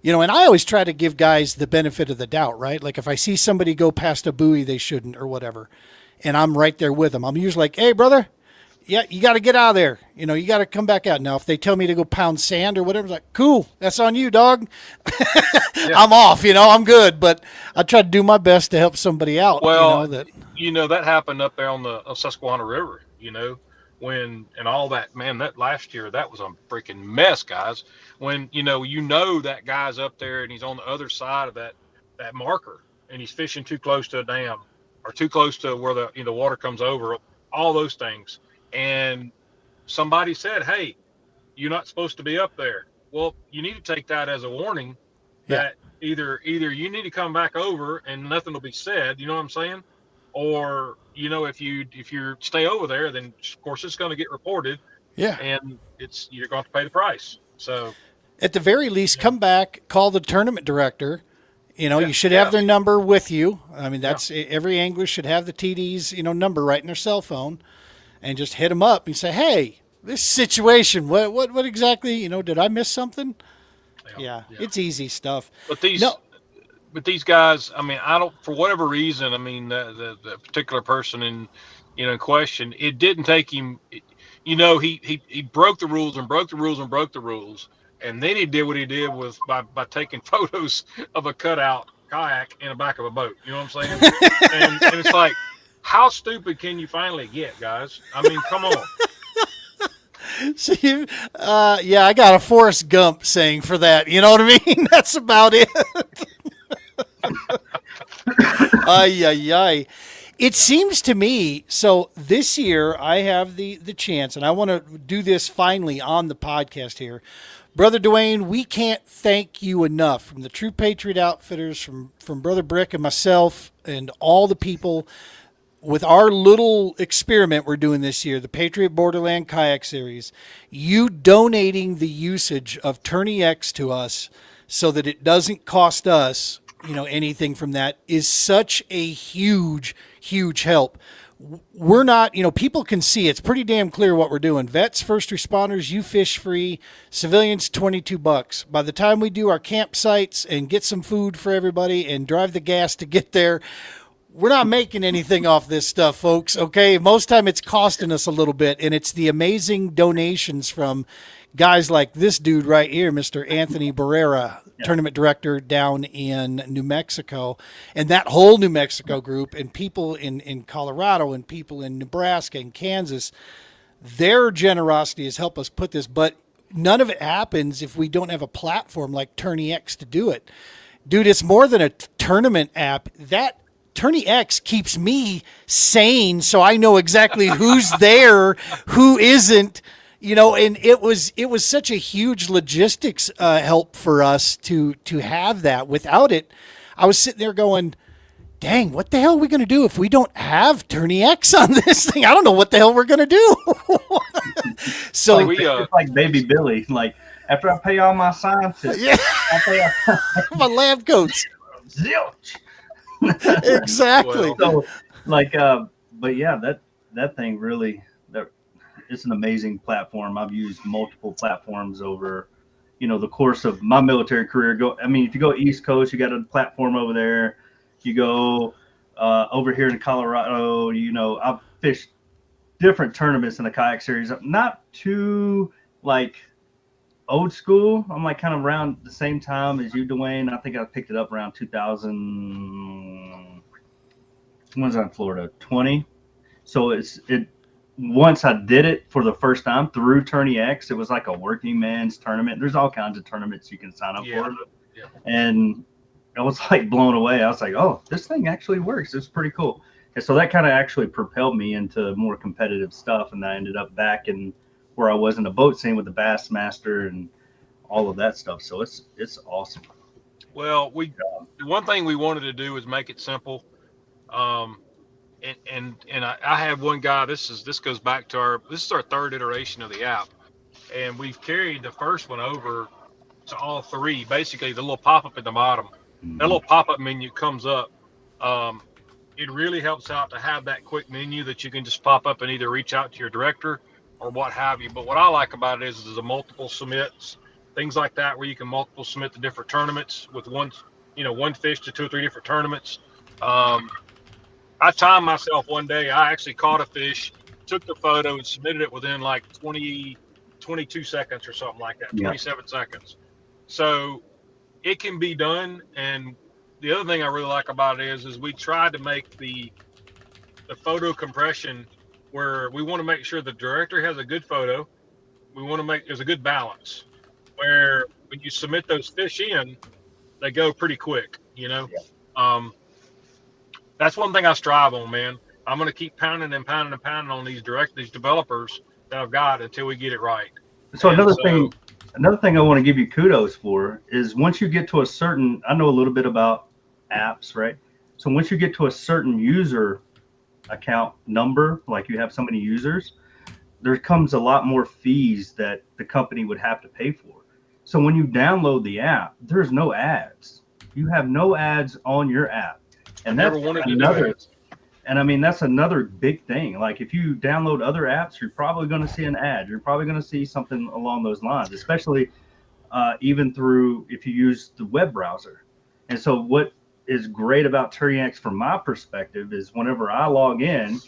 And I always try to give guys the benefit of the doubt, right? Like if I see somebody go past a buoy they shouldn't or whatever, and I'm right there with them, I'm usually like, hey brother, yeah, you got to get out of there. You got to come back out. Now, if they tell me to go pound sand or whatever, it's like, cool, that's on you, dog. I'm off, I'm good. But I try to do my best to help somebody out. Well, that happened up there on the Susquehanna River, when, and all that, man, that last year, that was a freaking mess, guys. When, that guy's up there and he's on the other side of that marker and he's fishing too close to a dam or too close to where the water comes over, all those things. And somebody said, hey, you're not supposed to be up there. Well, you need to take that as a warning that either you need to come back over and nothing will be said, you know what I'm saying? Or, if you stay over there, then of course it's going to get reported. Yeah. And you're going to have to pay the price. So at the very least, come back, call the tournament director. You should have their number with you. I mean, every angler should have the TD's, number right in their cell phone. And just hit them up and say, hey, this situation, what exactly, did I miss something? Yeah, it's easy stuff. But these guys, I mean, I don't, for whatever reason, I mean, the particular person in question, it didn't take him, he broke the rules and broke the rules and broke the rules. And then he did what he did by taking photos of a cutout kayak in the back of a boat. You know what I'm saying? and it's like, how stupid can you finally get, guys? I mean, come on. See, I got a Forrest Gump saying for that. You know what I mean? That's about it. Ay. It seems to me, so this year I have the chance, and I want to do this finally on the podcast here. Brother Dwayne, we can't thank you enough from the True Patriot Outfitters, from Brother Brick and myself and all the people with our little experiment we're doing this year, the Patriot Borderland Kayak Series, you donating the usage of TourneyX to us so that it doesn't cost us, anything from that is such a huge, huge help. We're not, people can see it's pretty damn clear what we're doing. Vets, first responders, you fish free, civilians, $22. By the time we do our campsites and get some food for everybody and drive the gas to get there, we're not making anything off this stuff, folks, okay? Most time it's costing us a little bit, and it's the amazing donations from guys like this dude right here, Mr. Anthony Barrera, tournament director down in New Mexico, and that whole New Mexico group, and people in Colorado and people in Nebraska and Kansas. Their generosity has helped us put this, but none of it happens if we don't have a platform like TourneyX to do it. Dude, it's more than a tournament app. That TourneyX keeps me sane, so I know exactly who's there, who isn't, and it was such a huge logistics help for us to have that. Without it, I was sitting there going, dang, what the hell are we going to do if we don't have TourneyX on this thing? I don't know what the hell we're going to do. So it's like Baby Billy, like after I pay all my scientists, I pay my lab coats. Zilch. Exactly. So, but yeah, that thing really, it's an amazing platform. I've used multiple platforms over, the course of my military career. If you go East Coast, you got a platform over there. You go over here in Colorado, I've fished different tournaments in the kayak series. Not too old school. I'm kind of around the same time as you, Dwayne. I think I picked it up around 2000. When was I in Florida? 20. So once I did it for the first time through TourneyX, it was like a working man's tournament. There's all kinds of tournaments you can sign up for. Yeah. And I was like blown away. I was like, oh, this thing actually works. It's pretty cool. And so that kind of actually propelled me into more competitive stuff. And I ended up back in where I was in the boat scene with the Bassmaster and all of that stuff. So it's awesome. Well, the one thing we wanted to do was make it simple. Um, and I have one guy. This goes back to this is our third iteration of the app, and we've carried the first one over to all three. Basically, the little pop up at the bottom, that little pop up menu comes up. It really helps out to have that quick menu that you can just pop up and either reach out to your director or what have you. But what I like about it is the multiple submits, things like that, where you can multiple submit to different tournaments with one fish to 2 or 3 different tournaments. I timed myself one day. I actually caught a fish, took the photo, and submitted it within like 22 seconds or something like that, 27 seconds. So it can be done. And the other thing I really like about it is we tried to make the photo compression where we want to make sure the director has a good photo. We want to make there's a good balance where when you submit those fish in, they go pretty quick, That's one thing I strive on, man. I'm going to keep pounding and pounding and pounding on these developers that I've got until we get it right. So another thing I want to give you kudos for is once you get to a certain, I know a little bit about apps, right? So once you get to a certain user account number, like you have so many users, there comes a lot more fees that the company would have to pay for. So when you download the app, there's no ads. You have no ads on your app. And that's another, and I mean, that's another big thing. Like if you download other apps, you're probably going to see an ad. You're probably going to see something along those lines, especially even through if you use the web browser. And so what is great about TourneyX from my perspective is whenever I log in,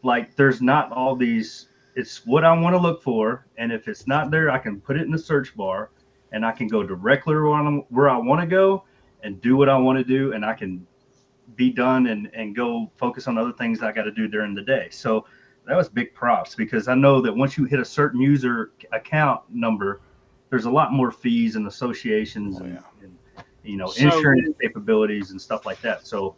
like there's not all these, it's what I want to look for. And if it's not there, I can put it in the search bar and I can go directly where I want to go and do what I want to do. And I can be done and go focus on other things I got to do during the day. So that was big props because I know that once you hit a certain user account number, there's a lot more fees and associations and insurance capabilities and stuff like that. So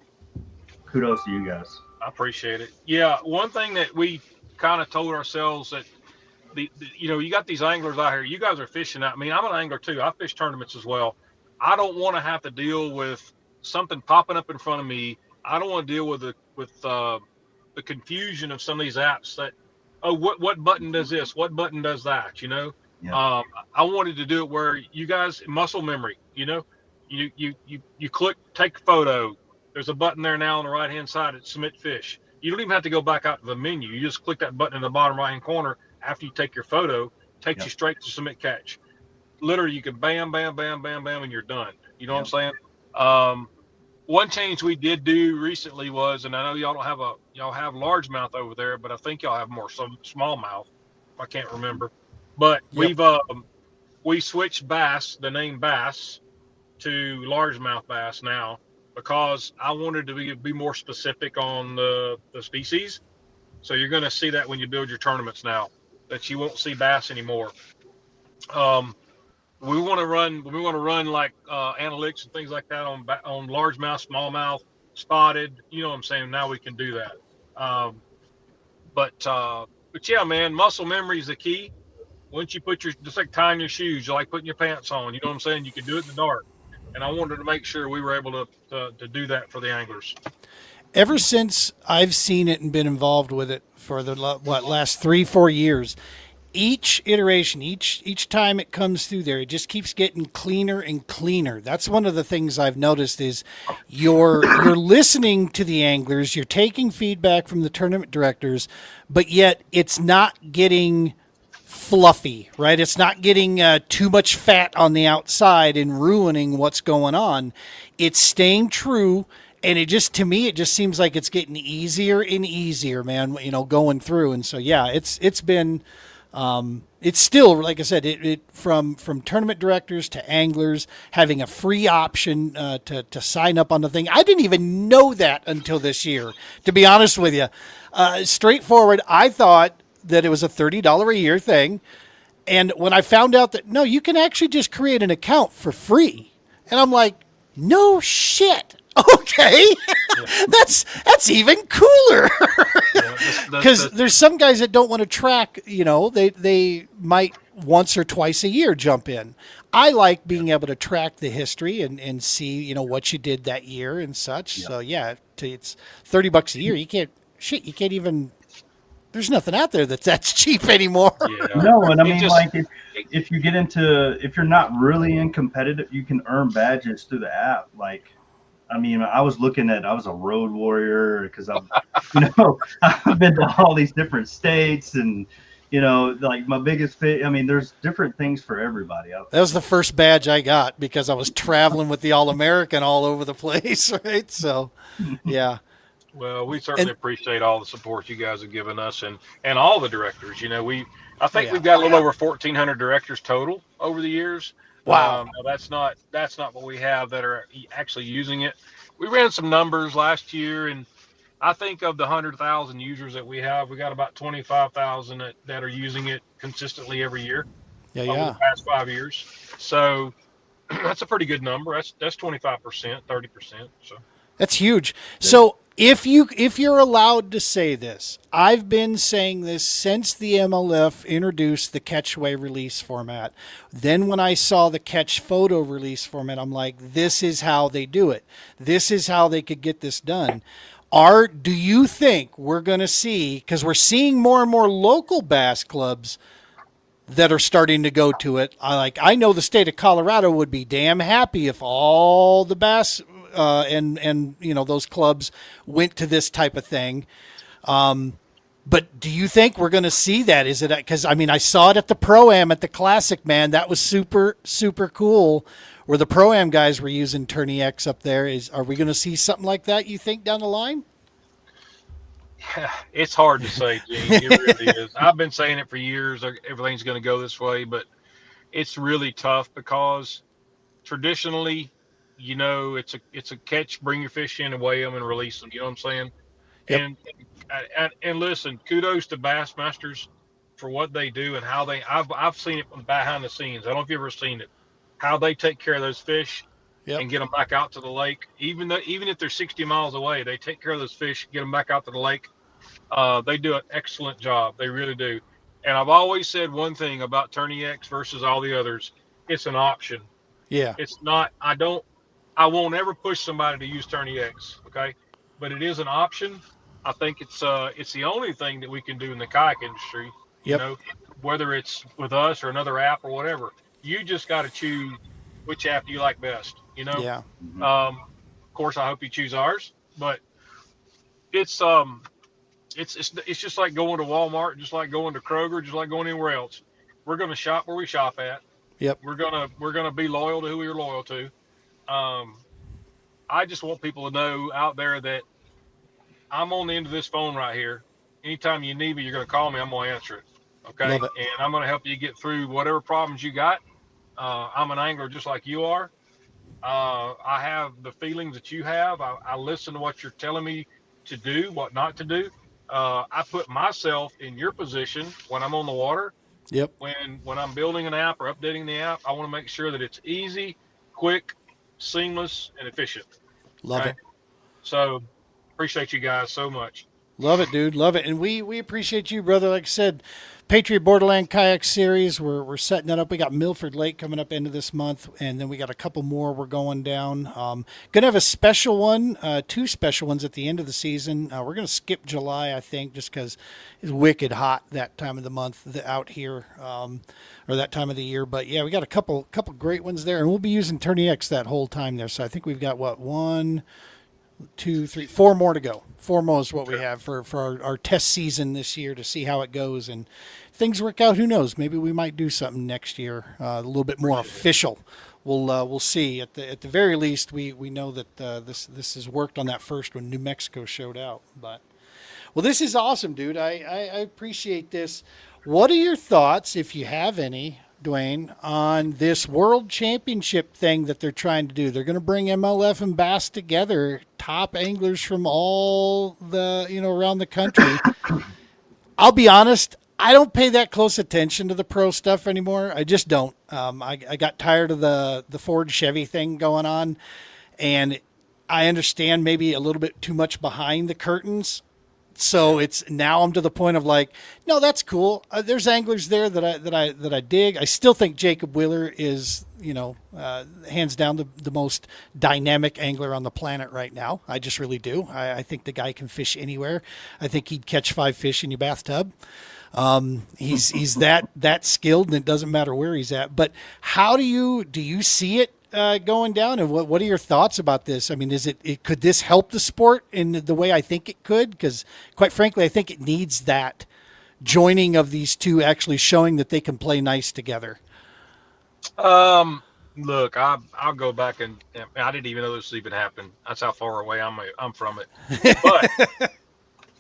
kudos to you guys. I appreciate it. Yeah. One thing that we kind of told ourselves that you got these anglers out here, you guys are fishing out. I mean, I'm an angler too. I fish tournaments as well. I don't want to have to deal with something popping up in front of me. I don't want to deal with the confusion of some of these apps that, what button does this? What button does that? Yeah. I wanted to do it where you guys muscle memory, you click, take a photo. There's a button there now on the right-hand side at submit fish. You don't even have to go back out to the menu. You just click that button in the bottom right-hand corner after you take your photo, takes you straight to submit catch. Literally, you can bam, bam, bam, bam, bam, and you're done. You know what I'm saying? One change we did do recently was, and I know y'all have largemouth over there, but I think y'all have more smallmouth. I can't remember, but we switched bass, the name bass, to largemouth bass now because I wanted to be more specific on the species. So you're going to see that when you build your tournaments now, that you won't see bass anymore. We want to run like analytics and things like that on largemouth, smallmouth, spotted. You know what I'm saying? Now we can do that. But yeah, man, muscle memory is the key. Once you just like tying your shoes, you like putting your pants on. You know what I'm saying? You can do it in the dark. And I wanted to make sure we were able to do that for the anglers. Ever since I've seen it and been involved with it for the last 3-4 years, each iteration, each time it comes through there, it just keeps getting cleaner and cleaner. That's one of the things I've noticed is you're listening to the anglers, you're taking feedback from the tournament directors, but yet it's not getting fluffy, right? It's not getting too much fat on the outside and ruining what's going on. It's staying true. And to me, it just seems like it's getting easier and easier, man, going through. And so, yeah, it's been, it's still, like I said, it from tournament directors to anglers having a free option to sign up on the thing. I didn't even know that until this year, to be honest with you. Straightforward, I thought that it was a $30 a year thing. And when I found out that, no, you can actually just create an account for free. And I'm like, No shit. Okay. Yeah. That's even cooler. Yeah, Because there's some guys that don't want to track, they might once or twice a year jump in. I like being able to track the history and see, what you did that year and such. Yeah. So yeah, it's $30 a year. You can't even, there's nothing out there that's cheap anymore. yeah. No, and I It mean, just- like if you get into, if you're not really in competitive, you can earn badges through the app. Like, I mean, I was a road warrior because I've been to all these different states and, like my biggest fit. I mean, there's different things for everybody. That was the first badge I got because I was traveling with the All-American all over the place, right? So, yeah. Well, we certainly appreciate all the support you guys have given us and all the directors. I think we've got a little over 1,400 directors total over the years. Wow. Now that's not what we have that are actually using it. We ran some numbers last year, and I think of the 100,000 users that we have, we got about 25,000 that are using it consistently every year over the past 5 years. So that's a pretty good number. That's 25%, 30%. So That's huge. So if you're allowed to say this, I've been saying this since the MLF introduced the catchway release format. Then when I saw the catch photo release format, I'm like, this is how they do it. This is how they could get this done. Do you think we're going to see, because we're seeing more and more local bass clubs that are starting to go to it. I know the state of Colorado would be damn happy if all the bass and those clubs went to this type of thing. But do you think we're going to see that? Is it because I saw it at the Pro-Am at the Classic, man. That was super, super cool. Where the Pro-Am guys were using TourneyX up there. Are we going to see something like that, you think, down the line? it's hard to say, Gene. It really is. I've been saying it for years. Everything's going to go this way, but it's really tough because traditionally, it's a catch, bring your fish in and weigh them and release them. You know what I'm saying? Yep. And listen, kudos to Bassmasters for what they do and how I've seen it behind the scenes. I don't know if you've ever seen it, how they take care of those fish. Yep. And get them back out to the lake. Even if they're 60 miles away, they take care of those fish, get them back out to the lake. They do an excellent job. They really do. And I've always said one thing about TourneyX versus all the others. It's an option. Yeah. It's not. I won't ever push somebody to use TourneyX. Okay, but it is an option. I think it's the only thing that we can do in the kayak industry. Yep. Whether it's with us or another app or whatever, you just got to choose which app you like best. Yeah. Of course, I hope you choose ours, but it's just like going to Walmart, just like going to Kroger, just like going anywhere else. We're going to shop where we shop at. Yep. We're gonna be loyal to who we're loyal to. I just want people to know out there that I'm on the end of this phone right here. Anytime you need me, you're going to call me. I'm going to answer it. Okay. Love it. And I'm going to help you get through whatever problems you got. I'm an angler just like you are. I have the feelings that you have. I listen to what you're telling me to do, what not to do. I put myself in your position when I'm on the water. Yep. When I'm building an app or updating the app, I want to make sure that it's easy, quick, seamless, and efficient. Love it. So appreciate you guys so much. Love it, dude. Love it. And we appreciate you, brother. Like I said, Patriot Borderland Kayak Series, we're setting that up. We got Milford Lake coming up into this month, and then we got a couple more we're going down. Going to have a special one, two special ones at the end of the season. We're going to skip July, I think, just because it's wicked hot that time of the month out here, or that time of the year. But, yeah, we got a couple great ones there, and we'll be using TourneyX that whole time there. So I think we've got, 1, 2, 3, 4 more to go. 4 more is what we have for our test season this year to see how it goes. And if things work out, who knows? Maybe we might do something next year, a little bit more official. We'll see. At the very least, we know that this has worked on that first when New Mexico showed out. But well, this is awesome, dude. I appreciate this. What are your thoughts, if you have any, Dwayne, on this world championship thing that they're trying to do? They're going to bring MLF and Bass together, top anglers from all the, around the country. I'll be honest, I don't pay that close attention to the pro stuff anymore. I just don't. I got tired of the Ford Chevy thing going on. And I understand maybe a little bit too much behind the curtains. So it's now I'm to the point of like, no, that's cool. There's anglers there that I dig. I still think Jacob Wheeler is, hands down the most dynamic angler on the planet right now. I just really do. I think the guy can fish anywhere. I think he'd catch 5 fish in your bathtub. He's that skilled, and it doesn't matter where he's at. But how do you see it going down, and what are your thoughts about this? I mean, could this help the sport in the way I think it could? Because quite frankly, I think it needs that joining of these two actually showing that they can play nice together. Look, I'll go back and I didn't even know this even happened. That's how far away I'm from it.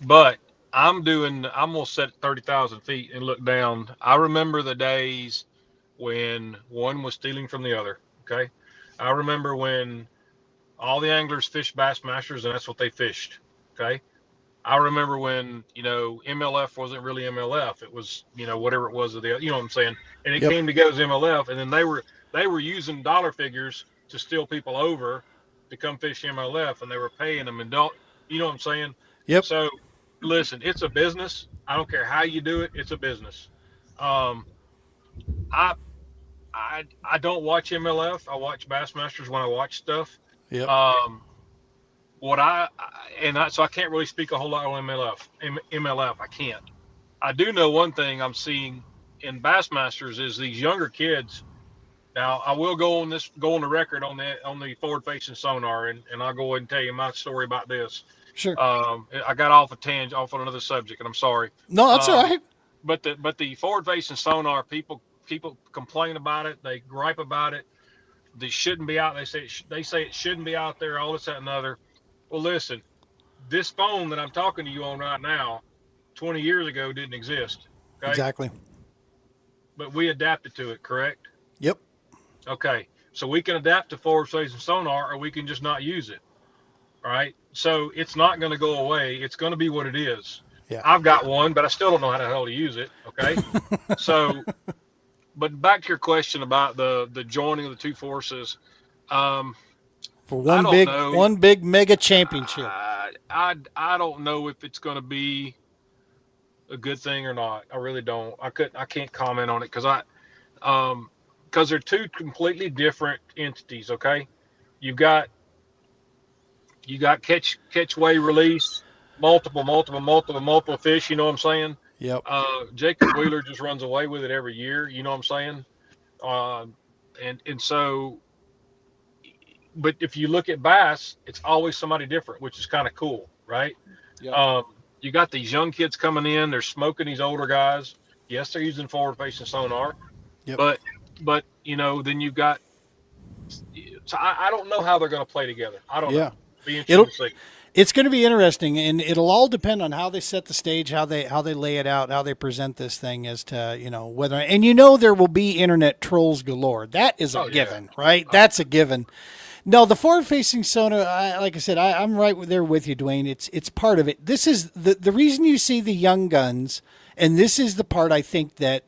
But I'm gonna set 30,000 feet and look down. I remember the days when one was stealing from the other. Okay. I remember when all the anglers fished Bassmasters and that's what they fished. Okay. I remember when, MLF wasn't really MLF. It was, whatever it was, you know what I'm saying? And it came to go as MLF. And then they were using dollar figures to steal people over to come fish MLF, and they were paying them and you know what I'm saying? Yep. So listen, it's a business. I don't care how you do it. It's a business. I don't watch MLF. I watch Bassmasters when I watch stuff. Yep. So I can't really speak a whole lot on MLF. I can't. I do know one thing I'm seeing in Bassmasters is these younger kids. Now I will go on the record on the forward facing sonar, and I'll go ahead and tell you my story about this. Sure. I got off on another subject, and I'm sorry. No, that's all right. But the forward facing sonar, people complain about it. They gripe about it. They shouldn't be out. They say it shouldn't be out there. All this, that, and other. Well, listen, this phone that I'm talking to you on right now, 20 years ago didn't exist. Okay? Exactly. But we adapted to it, correct? Yep. Okay. So we can adapt to forward-facing sonar, or we can just not use it. All right. So it's not going to go away. It's going to be what it is. Yeah. I've got one, but I still don't know how the hell to use it. Okay. So, but back to your question about the joining of the two forces. For one big mega championship. I don't know if it's going to be a good thing or not. I really don't. I can't comment on it because they're two completely different entities. Okay, you got catch, weigh, release, multiple fish. You know what I'm saying? Yep. Jacob Wheeler just runs away with it every year. You know what I'm saying? And so. But if you look at bass, it's always somebody different, which is kind of cool, right? Yep. You got these young kids coming in, they're smoking these older guys. Yes, they're using forward-facing sonar, yep. but then you've got. So I don't know how they're going to play together. I don't know. Be interesting to see. It's going to be interesting, and it'll all depend on how they set the stage, how they lay it out, how they present this thing as to whether. And there will be internet trolls galore. That is a given, right? That's a given. No, the forward-facing sonar, like I said, I'm right there with you, Dwayne. It's part of it. This is the reason you see the young guns, and this is the part I think that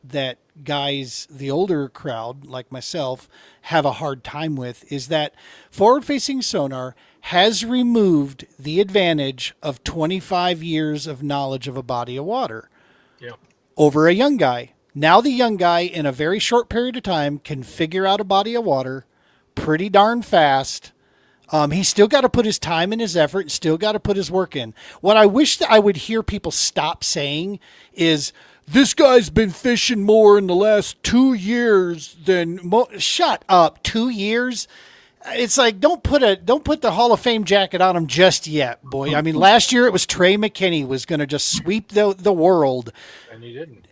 guys, the older crowd like myself, have a hard time with, is that forward-facing sonar has removed the advantage of 25 years of knowledge of a body of water over a young guy. Now the young guy, in a very short period of time, can figure out a body of water pretty darn fast. He's still got to put his time and his effort, still got to put his work in. What I wish that I would hear people stop saying is, this guy's been fishing more in the last 2 years than shut up. 2 years? It's like, don't put the Hall of Fame jacket on him just yet, boy. I mean, last year it was Trey McKinney was going to just sweep the world. And he didn't.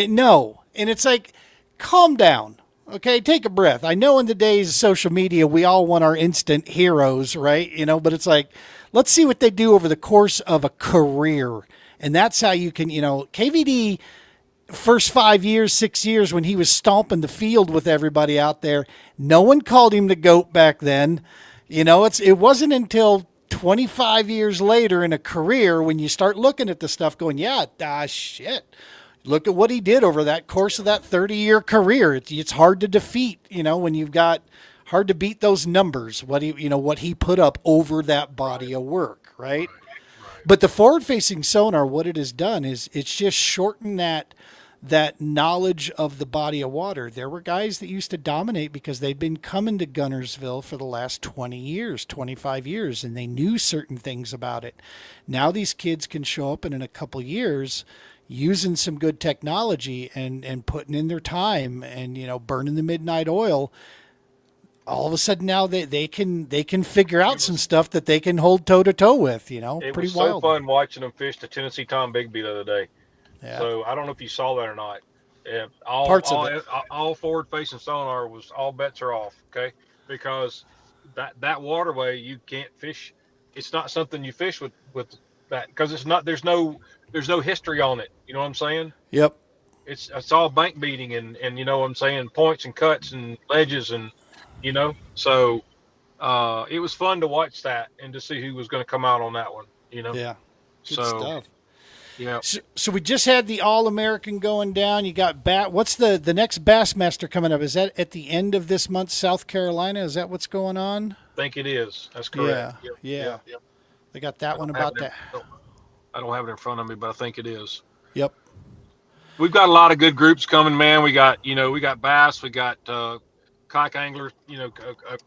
No. And it's like, calm down. Okay, take a breath. I know in the days of social media, we all want our instant heroes, right? But it's like, let's see what they do over the course of a career. And that's how you can, KVD, first 5 years, 6 years, when he was stomping the field with everybody out there, no one called him the GOAT back then. It wasn't until 25 years later in a career when you start looking at the stuff going, shit. Look at what he did over that course of that 30-year career. It's hard to defeat, when you've got hard to beat those numbers. What he put up over that body of work, right? But the forward-facing sonar, what it has done is it's just shortened that knowledge of the body of water. There were guys that used to dominate because they'd been coming to Gunnersville for the last 20 years, 25 years, and they knew certain things about it. Now these kids can show up and in a couple years using some good technology and putting in their time and, burning the midnight oil. All of a sudden now they can figure out some stuff that they can hold toe to toe with, It pretty was wild. so fun watching them fish the Tennessee Tom Bigby the other day. Yeah. So I don't know if you saw that or not. Parts of it. All forward-facing sonar was all bets are off. Okay, because that waterway you can't fish. It's not something you fish with that because it's not. There's no history on it. You know what I'm saying? Yep. It's all bank beating and you know what I'm saying, points and cuts and ledges and so it was fun to watch that and to see who was going to come out on that one. Yeah. Good so stuff. yeah. So we just had the All-American going down. You got what's the next Bassmaster coming up? Is that at the end of this month, South Carolina? Is that what's going on? I think it is. That's correct. Yeah. They got that one I about that. I don't have it in front of me, but I think it is. Yep. We've got a lot of good groups coming, man. We got bass, we got kayak anglers,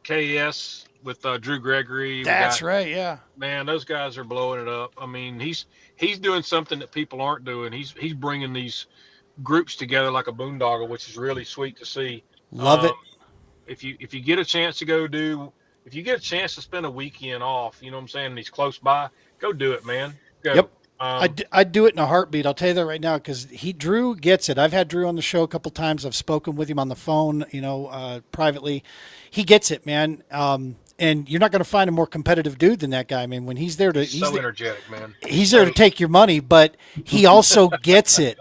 KS with Drew Gregory. That's right. Yeah. Man, those guys are blowing it up. I mean, he's doing something that people aren't doing. He's bringing these groups together like a boondoggle, which is really sweet to see. Love it. If you get a chance to if you get a chance to spend a weekend off, you know what I'm saying, and he's close by, go do it, man. Go. Yep. I'd do it in a heartbeat. I'll tell you that right now because Drew gets it. I've had Drew on the show a couple times. I've spoken with him on the phone, privately. He gets it, man. And you're not going to find a more competitive dude than that guy. I mean, when he's there to, he's so energetic, man. He's there to take your money, but he also gets it.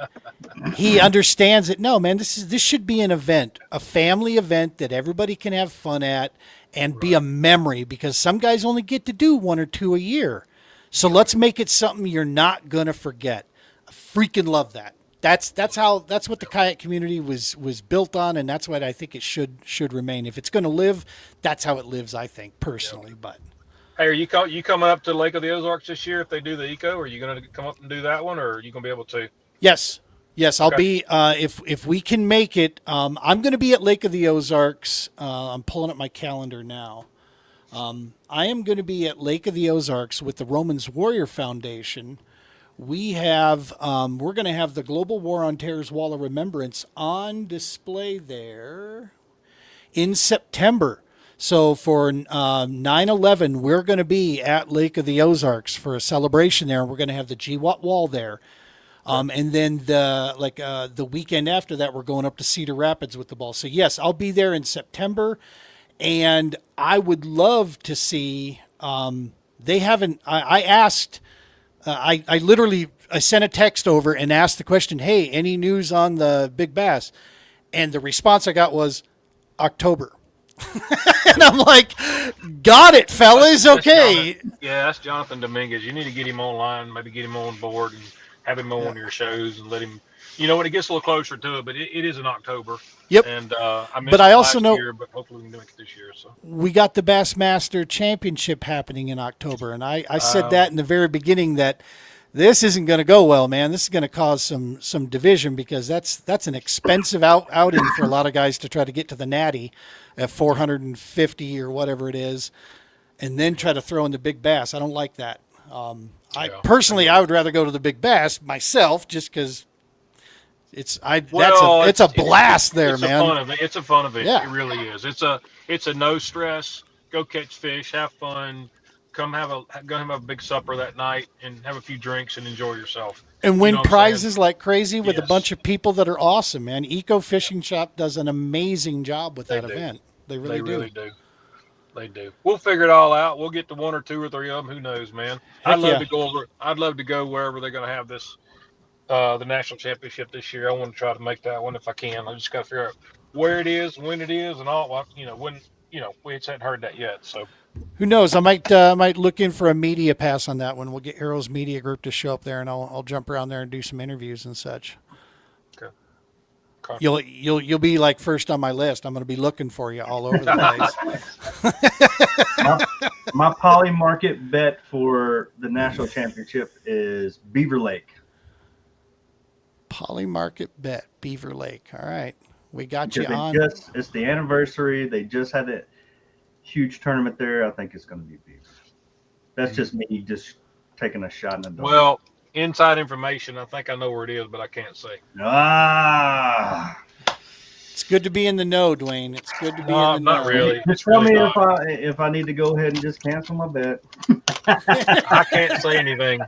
He understands it. No, man, this should be an event, a family event that everybody can have fun at and be a memory because some guys only get to do 1 or 2 a year. So let's make it something you're not going to forget. I freaking love that. That's what the kayak community was built on, and that's what I think it should remain. If it's going to live, that's how it lives, I think, personally. But hey, are you coming up to Lake of the Ozarks this year if they do the eco? Are you going to come up and do that one, or are you going to be able to? Yes, I'll be. If we can make it, I'm going to be at Lake of the Ozarks. I'm pulling up my calendar now. I am going to be at Lake of the Ozarks with the Romans Warrior Foundation. We have, we're going to have the Global War on Terror's Wall of Remembrance on display there in September. So for 9/11, we're going to be at Lake of the Ozarks for a celebration there. We're going to have the GWAT wall there. And then the weekend after that, we're going up to Cedar Rapids with the ball. So yes, I'll be there in September. And I would love to see, they haven't, I asked, I literally sent a text over and asked the question, hey, any news on the big bass? And the response I got was October. And I'm like, got it, fellas. Okay. That's Jonathan Dominguez. You need to get him online, maybe get him on board and have him on one of your shows and let him, when it gets a little closer to it, but it is in October. Yep. And I missed but I also last know year, but hopefully we can make it this year. So we got the Bassmaster Championship happening in October, and I said that in the very beginning that this isn't going to go well, man. This is going to cause some division because that's an expensive outing for a lot of guys to try to get to the Natty at 450 or whatever it is, and then try to throw in the big bass. I don't like that. Personally, I would rather go to the big bass myself, just because. It's a blast there, man. It's a fun event. Yeah. It really is. It's a no stress. Go catch fish, have fun. Go have a big supper that night and have a few drinks and enjoy yourself. And win prizes like crazy with a bunch of people that are awesome, man. Eco Fishing Shop does an amazing job with that event. They really do. They do. We'll figure it all out. We'll get to 1 or 2 or 3 of them. Who knows, man? I'd love to go wherever they're going to have this. The national championship this year. I want to try to make that one if I can. I just got to figure out where it is, when it is, and all. When we just hadn't heard that yet. So who knows? I might look in for a media pass on that one. We'll get Arrow's media group to show up there, and I'll jump around there and do some interviews and such. Okay. Okay. You'll be like first on my list. I'm going to be looking for you all over the place. My poly market bet for the national championship is Beaver Lake. Poly market bet, Beaver Lake. All right, we got you Because on. it's the anniversary. They just had a huge tournament there. I think it's going to be Beaver. That's just me just taking a shot in the dark. Well, inside information. I think I know where it is, but I can't say. It's good to be in the know, Dwayne. It's good to be in the know. Not really. Just tell me if I need to go ahead and just cancel my bet. I can't say anything.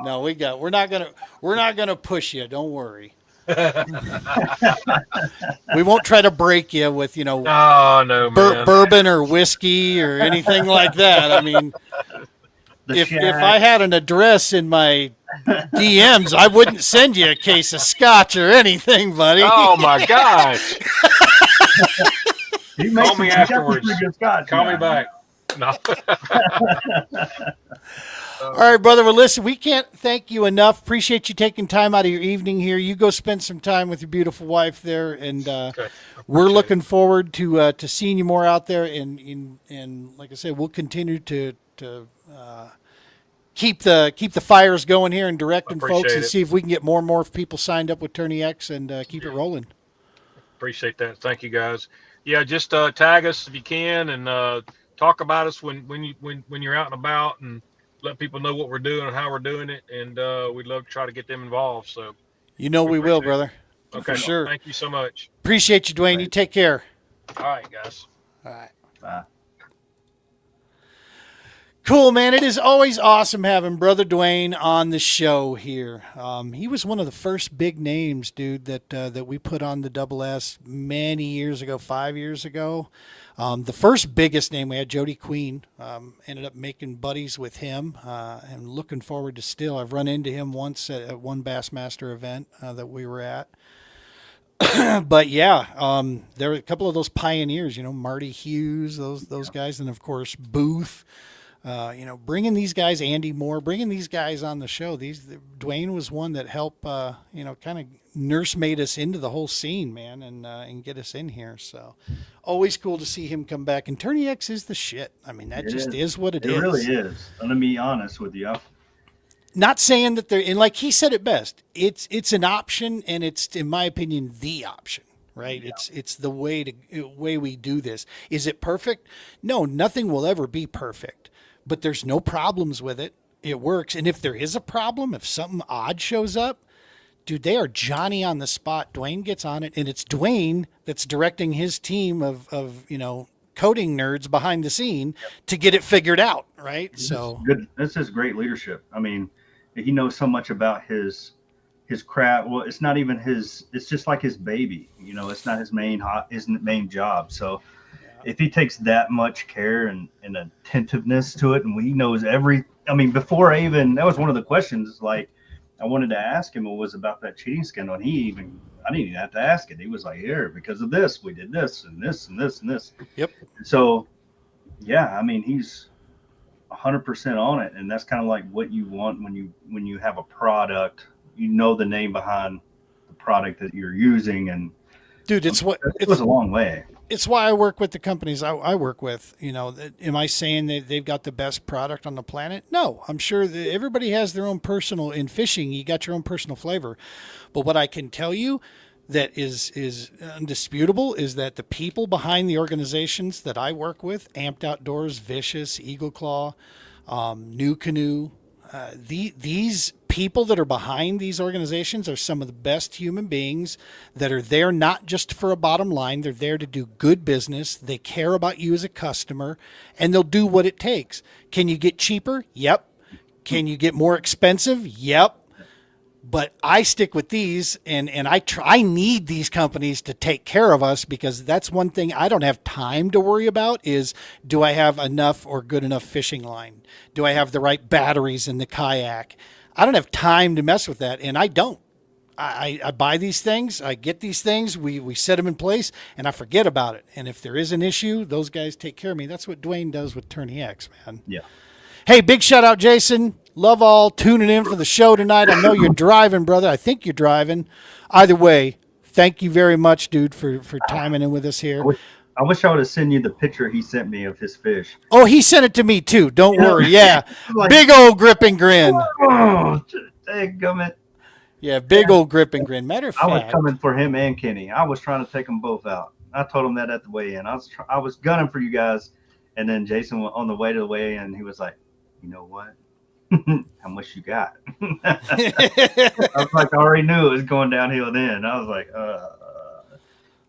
No, we're not gonna push you. Don't worry. We won't try to break you with Oh no, man. bourbon or whiskey or anything like that. I mean, if I had an address in my DMs, I wouldn't send you a case of scotch or anything, buddy. Oh my gosh! Call me afterwards. Call me back. No. All right, brother. Well, listen, we can't thank you enough. Appreciate you taking time out of your evening here. You go spend some time with your beautiful wife there, and we're looking forward to seeing you more out there. And like I said, we'll continue to keep the fires going here and directing folks and see if we can get more and more people signed up with TourneyX and keep it rolling. Appreciate that. Thank you, guys. Yeah, just tag us if you can and talk about us when you're out and about and let people know what we're doing and how we're doing it. And we'd love to try to get them involved. So we will, brother. Okay, for sure. Thank you so much. Appreciate you, Dwayne. You take care. All right, guys. All right. Bye. Cool, man. It is always awesome having Brother Dwayne on the show here. He was one of the first big names, dude, that we put on the Double S many years ago, 5 years ago. The first biggest name we had, Jody Queen, ended up making buddies with him and looking forward to still. I've run into him once at one Bassmaster event that we were at. But yeah, there were a couple of those pioneers, Marty Hughes, those guys, and of course Booth. Bringing these guys, Andy Moore, bringing these guys on the show. Dwayne was one that helped, kind of nursemaid us into the whole scene, man, and get us in here. So, always cool to see him come back. And TourneyX is the shit. I mean, that is what it is. It really is. I'm gonna be honest with you. Not saying that and like he said it best, it's an option, and it's, in my opinion, the option. Right. Yeah. It's the way we do this. Is it perfect? No, nothing will ever be perfect. But there's no problems with it. It works. And if there is a problem, if something odd shows up, dude, they are Johnny on the spot. Dwayne gets on it, and it's Dwayne that's directing his team of coding nerds behind the scene to get it figured out, right? This is great leadership. I mean, he knows so much about his craft. Well, it's not even it's just like his baby. It's not his main job. So if he takes that much care and attentiveness to it, and he knows before that was one of the questions like I wanted to ask him, was about that cheating scandal. And I didn't even have to ask it. He was like, here, because of this, we did this and this and this and this. Yep. So yeah, he's 100% on it. And that's kind of like what you want when you have a product, the name behind the product that you're using. And dude, it was a long way. It's why I work with the companies I work with. Am I saying that they've got the best product on the planet? No, I'm sure that everybody has their own personal, in fishing, you got your own personal flavor. But what I can tell you that is undisputable is that the people behind the organizations that I work with, Amped Outdoors, Vicious, Eagle Claw, New Canoe, these people that are behind these organizations are some of the best human beings that are there not just for a bottom line. They're there to do good business. They care about you as a customer, and they'll do what it takes. Can you get cheaper? Yep. Can you get more expensive? Yep. But I stick with these, and I need these companies to take care of us, because that's one thing I don't have time to worry about is, do I have enough or good enough fishing line? Do I have the right batteries in the kayak? I don't have time to mess with that, and I don't. I buy these things, I get these things, we set them in place, and I forget about it. And if there is an issue, those guys take care of me. That's what Dwayne does with TourneyX, man. Yeah. Hey, big shout out, Jason. Love all tuning in for the show tonight. I know you're driving, brother. I think you're driving. Either way, thank you very much, dude, for timing in with us here. I wish I would have sent you the picture he sent me of his fish. Oh, he sent it to me too. Don't worry. Yeah, Like, big old grip and grin. oh, dadgummit. Yeah, big old grip and grin. Matter of I was fact, coming for him and Kenny. I was trying to take them both out. I told him that at the weigh-in. I was gunning for you guys, and then Jason went on the way to the weigh-in. He was like, "You know what? How much you got?" I was like, I already knew it was going downhill then. I was like,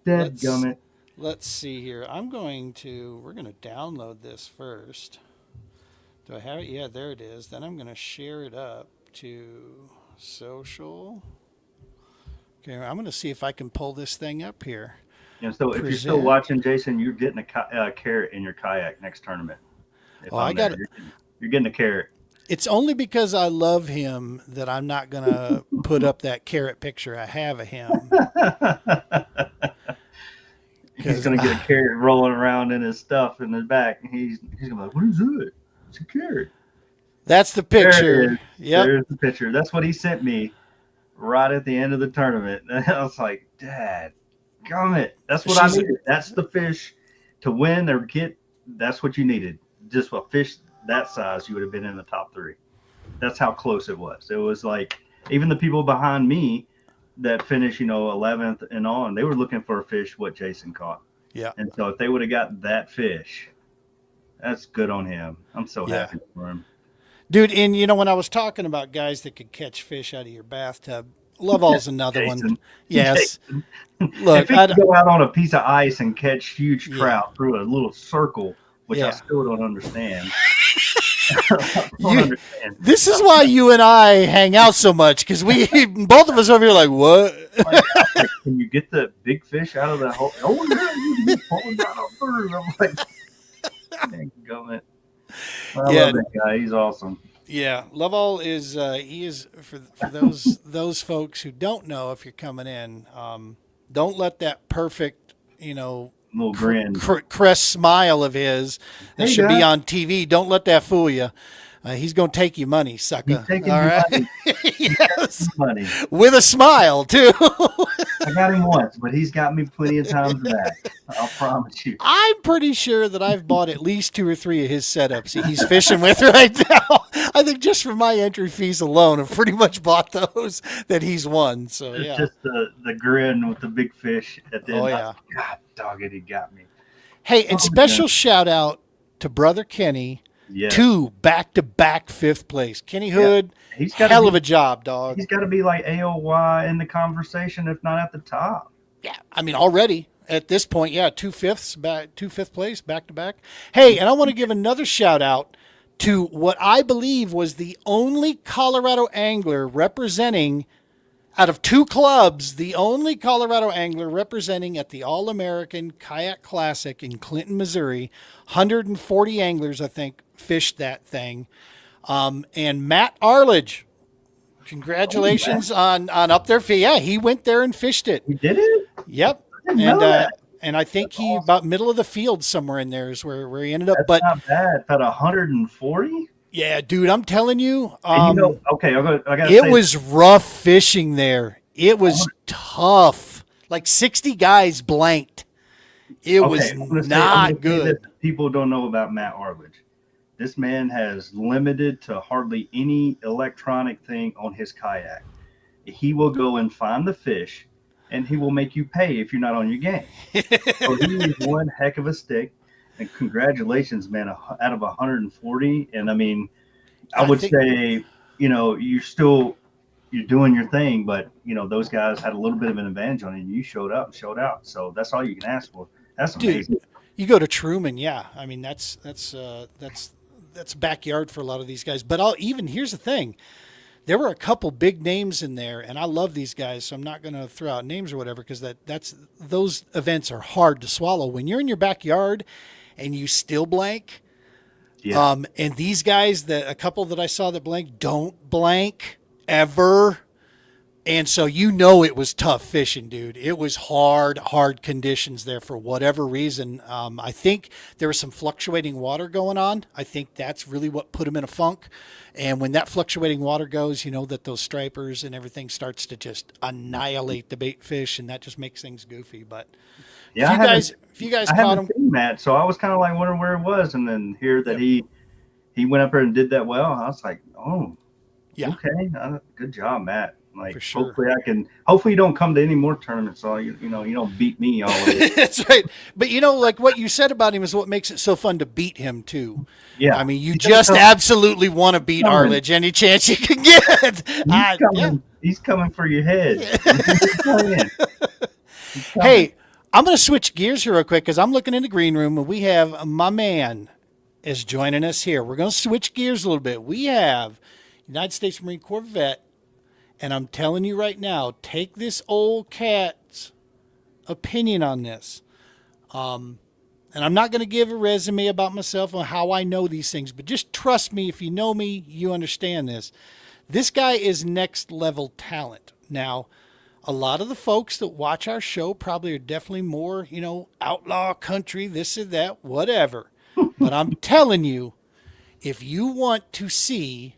dadgummit. let's see here. We're going to download this first. Do I have it? Yeah, there it is. Then I'm going to share it up to social. Okay, I'm going to see if I can pull this thing up here. And so if you're still watching, Jason, you're getting a carrot in your kayak next tournament. You're getting a carrot. It's only because I love him that I'm not going to put up that carrot picture I have of him. He's going to get a carrot rolling around in his stuff in the back. And he's going to be like, what is it? It's a carrot. That's the picture. Yeah, there's the picture. That's what he sent me right at the end of the tournament. And I was like, Dad, gummit. That's what I needed. That's the fish to win or get. That's what you needed. Just a fish that size, you would have been in the top 3. That's how close it was. It was like even the people behind me that finished, 11th and on, they were looking for a fish what Jason caught. Yeah. And so if they would have got that fish, that's good on him. I'm so happy for him. Dude, and when I was talking about guys that could catch fish out of your bathtub, Loveall's another one. Yes. Jason. Look, if he could go out on a piece of ice and catch huge trout through a little circle, which I still don't understand. This is why you and I hang out so much, because both of us over here like, what? Like, can you get the big fish out of the hole? Oh, yeah, you can pull it out of bird. I'm like, gummit. I love that guy. He's awesome. Yeah, Loveall is he is for those folks who don't know, if you're coming in, don't let that perfect little grin, crest smile of his that should be on TV. Don't let that fool you. He's gonna take your money, sucker. He's taking your money. Yes, money with a smile too. I got him once, but he's got me plenty of times back. I'll promise you. I'm pretty sure that I've bought at least 2 or 3 of his setups he's fishing with right now. I think just for my entry fees alone, I've pretty much bought those that he's won. So it's just the grin with the big fish at the end. Oh yeah. God dog it, he got me. Hey, and special shout out to brother Kenny. Yeah. 2 back-to-back 5th place. Kenny Hood, he's got hell of a job, dog. He's got to be like AOY in the conversation, if not at the top. Yeah, I mean already at this point, 2 5th place back-to-back. Hey, and I want to give another shout out to what I believe was the only Colorado angler representing, out of 2 clubs, the only Colorado angler representing at the All-American Kayak Classic in Clinton, Missouri. 140 anglers, I think, fished that thing. And Matt Arledge, congratulations on up there. Yeah, he went there and fished it. He did it? Yep. And I think he about middle of the field somewhere in there is where he ended up. That's not bad. At 140? Yeah, dude, I'm telling you. Okay, I gotta it was rough fishing there. It was tough. Like 60 guys blanked. It was not good. People don't know about Matt Arledge. This man has limited to hardly any electronic thing on his kayak. He will go and find the fish, and he will make you pay if you're not on your game. So he is one heck of a stick. And congratulations, man, out of 140. And I mean, I would say, you're doing your thing, but those guys had a little bit of an advantage on it. And you showed up and showed out. So that's all you can ask for. That's amazing. Dude, you go to Truman, yeah. I mean, that's backyard for a lot of these guys. But here's the thing. There were a couple big names in there, and I love these guys, so I'm not going to throw out names or whatever, because those events are hard to swallow. When you're in your backyard and you still blank, and these guys, a couple that I saw that blank, don't blank ever. And so it was tough fishing, dude. It was hard conditions there for whatever reason. I think there was some fluctuating water going on. I think that's really what put them in a funk. And when that fluctuating water goes, that those stripers and everything starts to just annihilate the bait fish, and that just makes things goofy. But Yeah, if you guys I caught haven't them, seen that, so I was kind of like wondering where it was, and then hear that Yep. he went up there and did that well. I was like, oh, yeah, okay, good job, Matt. Like, for sure. hopefully you don't come to any more tournaments, so you don't beat me all the way. That's right. But like what you said about him is what makes it so fun to beat him too. Yeah, I mean, you just absolutely want to beat Arledge any chance you can get. He's coming for your head. He's coming. Hey, I'm going to switch gears here real quick because I'm looking in the green room and we have my man is joining us here. We're going to switch gears a little bit. We have United States Marine Corps vet, and I'm telling you right now, take this old cat's opinion on this. And I'm not going to give a resume about myself on how I know these things, but just trust me. If you know me, you understand this. This guy is next level talent. Now, a lot of the folks that watch our show probably are definitely more, outlaw country, this or that, whatever. But I'm telling you, if you want to see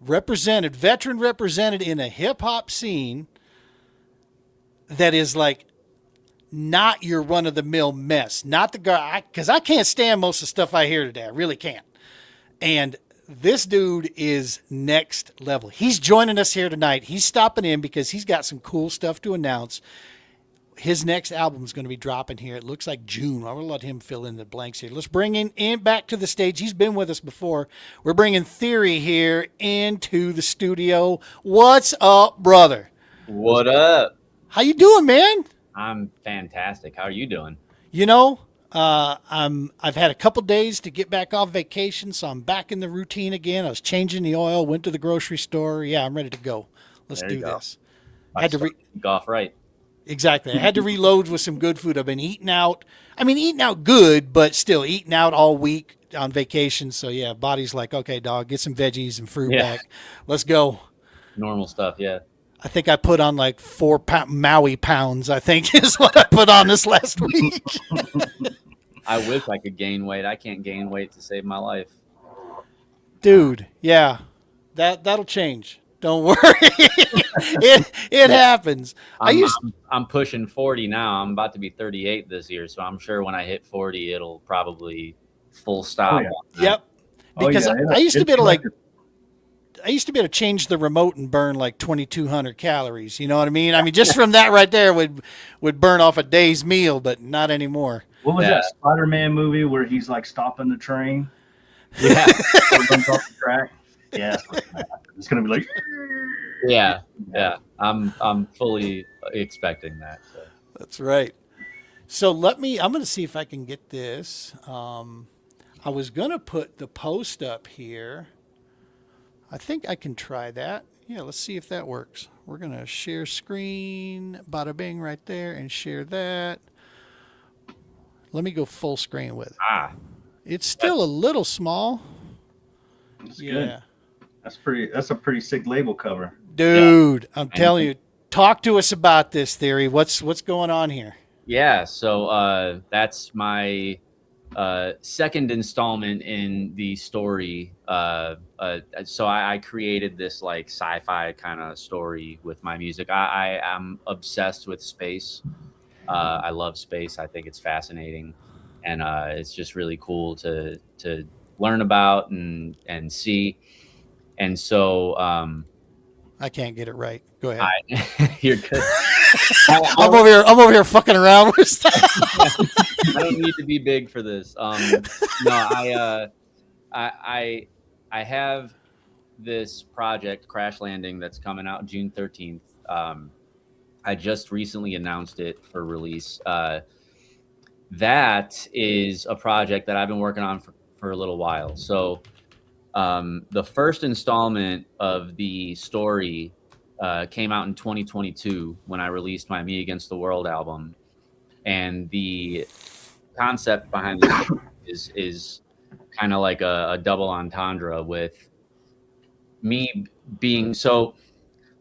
veteran represented in a hip hop scene that is like not your run of the mill mess, not the guy, because I can't stand most of the stuff I hear today. I really can't. And this dude is next level. He's joining us here tonight. He's stopping in because he's got some cool stuff to announce. His next album is going to be dropping here. It looks like June. I will let him fill in the blanks here. Let's bring in back to the stage. He's been with us before. We're bringing Theory here into the studio. What's up, brother? What up? How you doing, man? I'm fantastic. How are you doing? I've had a couple days to get back off vacation, so I'm back in the routine again. I was changing the oil, went to the grocery store. Yeah, I'm ready to go. Let's do this. I had to off right. Exactly. I had to reload with some good food. I've been eating out. I mean, eating out good, but still eating out all week on vacation. So yeah, body's like, okay, dog, get some veggies and fruit back. Let's go. Normal stuff, yeah. I think I put on like 4 Maui pounds, I think is what I put on this last week. I wish I could gain weight. I can't gain weight to save my life. Dude, yeah. That'll change. Don't worry. it happens. I'm pushing 40 now. I'm about to be 38 this year, so I'm sure when I hit 40 it'll probably full stop. Oh, yeah. Yep. Because I used to be able to change the remote and burn like 2,200 calories. You know what I mean? I mean, just from that right there would burn off a day's meal, but not anymore. What was that Spider-Man movie where he's like stopping the train? Yeah. Runs off the track. Yeah. It's going to be like. Yeah. I'm fully expecting that. So. That's right. So I'm going to see if I can get this. I was going to put the post up here. I think I can try that. Yeah, let's see if that works. We're going to share screen, bada bing right there, and share that. Let me go full screen with it. It's still a little small. That's good. That's a pretty sick label cover. Dude, I'm telling you, talk to us about this, Theory. What's going on here? Yeah, so that's my second installment in the story. So I created this like sci-fi kind of story with my music. I am obsessed with space. I love space. I think it's fascinating, and it's just really cool to learn about and see. And so I can't get it right. Go ahead. You're good. I'm over here fucking around with stuff. I don't need to be big for this. No, I have this project, Crash Landing, that's coming out June 13th. I just recently announced it for release. That is a project that I've been working on for a little while. So the first installment of the story came out in 2022 when I released my Me Against the World album. And the concept behind this is kind of like a double entendre with me being so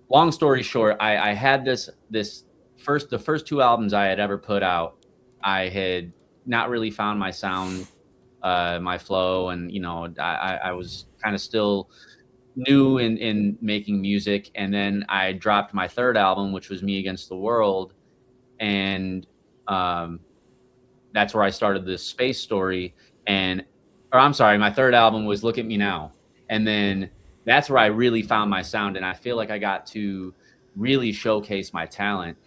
long story short, I had the first two albums I had ever put out, I had not really found my sound, my flow, and I was kind of still new in making music. And then I dropped my third album, which was Me Against the World, and um, that's where I started this space story. And or I'm sorry, my third album was Look at Me Now. And then that's where I really found my sound, and I feel like I got to really showcase my talent.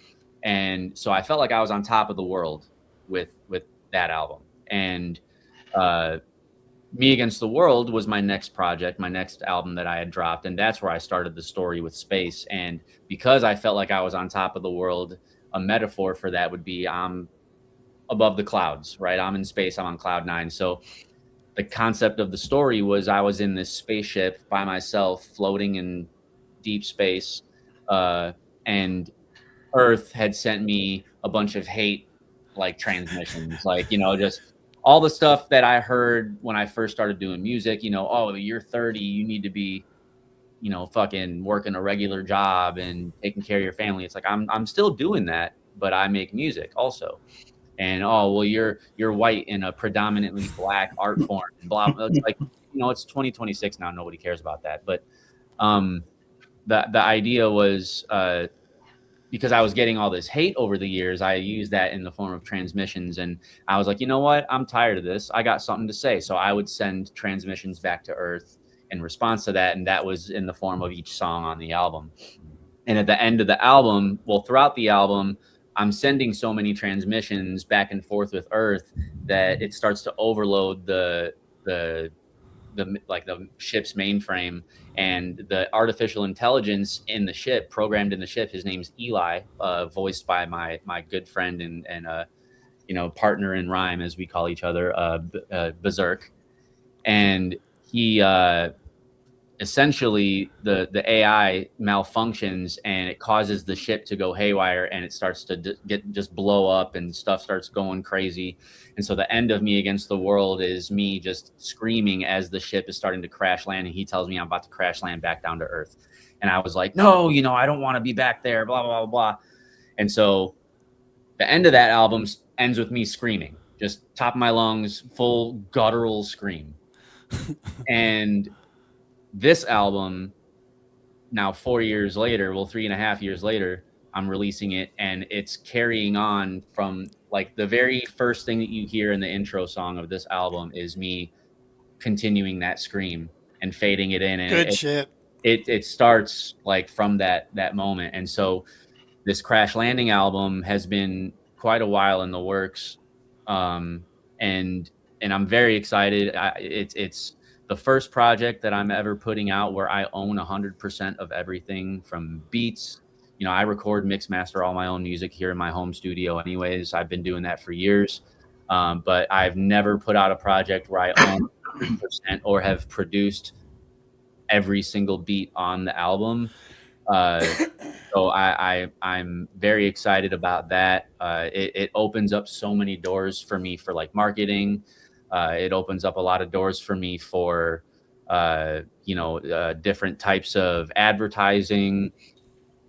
And so I felt like I was on top of the world with that album. And uh Me Against the World was my next project, my next album that I had dropped, and that's where I started the story with space. And because I felt like I was on top of the world, a metaphor for that would be I'm above the clouds, right? I'm in space, I'm on cloud nine. So the concept of the story was I was in this spaceship by myself, floating in deep space, and Earth had sent me a bunch of hate, like transmissions, like just all the stuff that I heard when I first started doing music. Oh, you're 30, you need to be, fucking working a regular job and taking care of your family. It's like I'm still doing that, but I make music also. And oh well, you're white in a predominantly black art form, and blah blah. It's like it's 2026 now, nobody cares about that. But um the idea was, because I was getting all this hate over the years, I used that in the form of transmissions. And I was like, you know what, I'm tired of this, I got something to say. So I would send transmissions back to Earth in response to that, and that was in the form of each song on the album. And at the end of the album, well, throughout the album, I'm sending so many transmissions back and forth with Earth that it starts to overload the like the ship's mainframe, and the artificial intelligence in the ship, programmed in the ship, his name's Eli, voiced by my good friend and partner in rhyme, as we call each other, Berserk. And he essentially the AI malfunctions, and it causes the ship to go haywire, and it starts to just blow up, and stuff starts going crazy. And so the end of Me Against the World is me just screaming as the ship is starting to crash land, and he tells me I'm about to crash land back down to Earth. And I was like, no, I don't want to be back there, blah blah blah blah. And so the end of that album ends with me screaming, just top of my lungs, full guttural scream. And this album, now 4 years later, well, 3.5 years later, I'm releasing it, and it's carrying on from like the very first thing that you hear in the intro song of this album is me continuing that scream and fading it in. And Good shit. It starts like from that moment. And so this Crash Landing album has been quite a while in the works, and I'm very excited. It's the first project that I'm ever putting out where I own 100% of everything from beats. I record, mix, master all my own music here in my home studio anyways. I've been doing that for years. But I've never put out a project where I own 100% or have produced every single beat on the album. So I'm very excited about that. It opens up so many doors for me for like marketing. It opens up a lot of doors for me for, different types of advertising.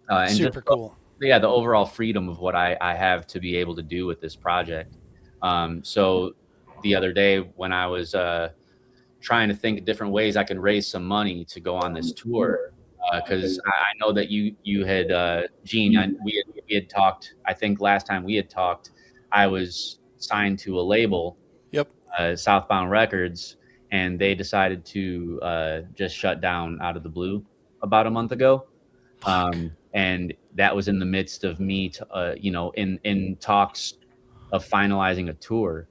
And Super just, cool. yeah, the overall freedom of what I have to be able to do with this project. So the other day when I was trying to think of different ways I can raise some money to go on this tour, because I know that you had, Gene, we had talked, I think last time we had talked, I was signed to a label. Yep. Southbound Records, and they decided to just shut down out of the blue about a month ago. And that was in the midst of me, in talks of finalizing a tour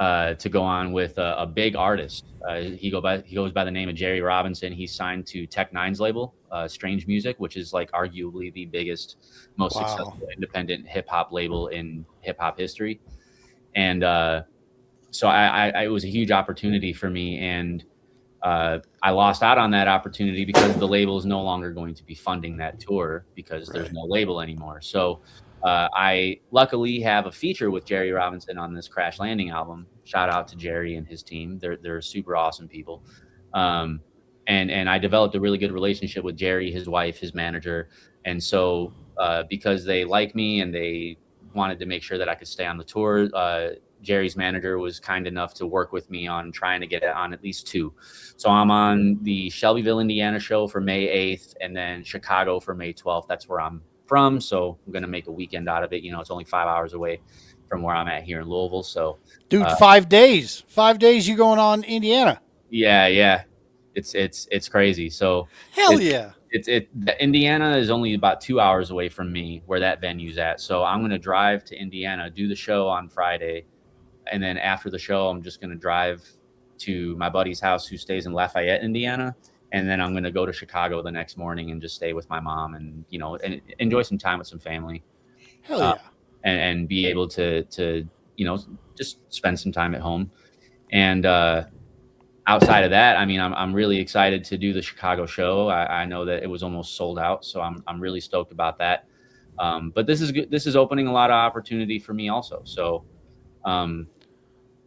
to go on with a big artist. He goes by the name of Jerry Robinson. He's signed to Tech Nine's label, Strange Music, which is like arguably the biggest, most successful independent hip hop label in hip hop history. And so it was a huge opportunity for me, and I lost out on that opportunity because the label is no longer going to be funding that tour because there's no label anymore. So I luckily have a feature with Jerry Robinson on this Crash Landing album. Shout out to Jerry and his team. They're super awesome people. and I developed a really good relationship with Jerry, his wife, his manager, and so because they like me and they wanted to make sure that I could stay on the tour. Jerry's manager was kind enough to work with me on trying to get it on at least 2. So I'm on the Shelbyville, Indiana show for May 8th, and then Chicago for May 12th. That's where I'm from. So I'm going to make a weekend out of it. It's only 5 hours away from where I'm at here in Louisville. So, Dude, 5 days. 5 days you going on Indiana. yeah. It's crazy. So Hell yeah. Indiana is only about 2 hours away from me where that venue's at. So I'm going to drive to Indiana, do the show on Friday. And then after the show, I'm just going to drive to my buddy's house who stays in Lafayette, Indiana. And then I'm going to go to Chicago the next morning and just stay with my mom and, and enjoy some time with some family. Hell yeah. And be able to, just spend some time at home. And, outside of that, I mean, I'm really excited to do the Chicago show. I know that it was almost sold out, so I'm really stoked about that. But this is good. This is opening a lot of opportunity for me also. So,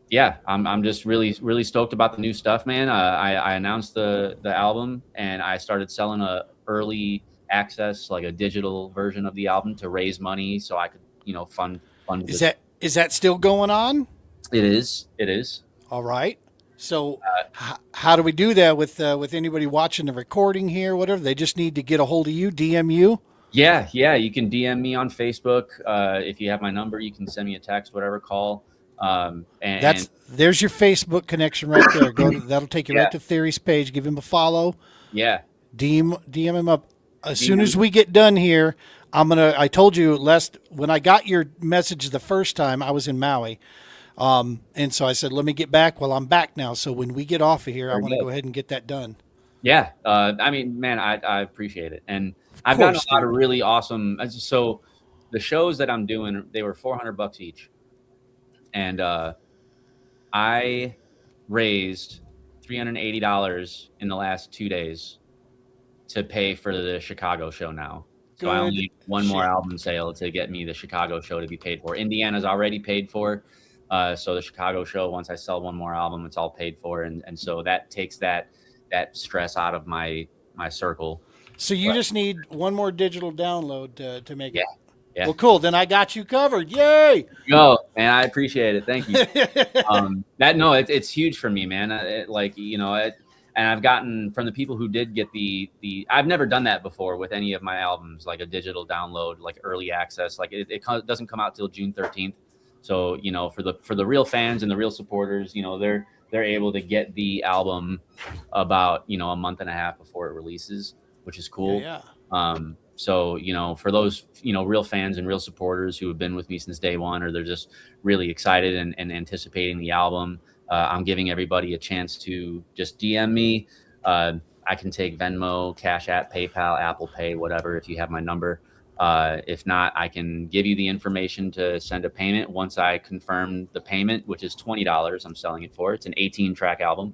yeah, I'm just really stoked about the new stuff, man. I announced the album and I started selling a early access, like a digital version of the album to raise money so I could, fund. Is that still going on? It is. All right. So how do we do that with anybody watching the recording here, whatever? They just need to get a hold of you, DM you? Yeah. You can DM me on Facebook. If you have my number, you can send me a text, whatever, call. There's your Facebook connection right there. That'll take you right to Theory's page. Give him a follow. Yeah. DM him up. As soon as we get done here, I told you when I got your message the first time, I was in Maui. And so I said, let me get back. Well, I'm back now. So when we get off of here, I want to go ahead and get that done. Yeah. I mean, man, I appreciate it. And I've gotten a lot of really awesome. So the shows that I'm doing, they were $400 each. And, I raised $380 in the last 2 days to pay for the Chicago show now. So I only need one more album sale to get me the Chicago show to be paid for. Indiana's already paid for. So the Chicago show, once I sell one more album, it's all paid for. And so that takes that stress out of my circle. So you just need one more digital download to make it. Yeah. Well, cool. Then I got you covered. Yay! Yo, man, I appreciate it. Thank you. It's huge for me, man. And I've gotten from the people who did get the I've never done that before with any of my albums, like a digital download, like early access. Like it doesn't come out till June 13th. So, for the real fans and the real supporters, they're able to get the album about, a month and a half before it releases, which is cool. Yeah. So, for those, real fans and real supporters who have been with me since day one, or they're just really excited and anticipating the album, I'm giving everybody a chance to just DM me. I can take Venmo, Cash App, PayPal, Apple Pay, whatever, if you have my number. If not, I can give you the information to send a payment once I confirm the payment, which is $20 I'm selling it for. It's an 18-track album.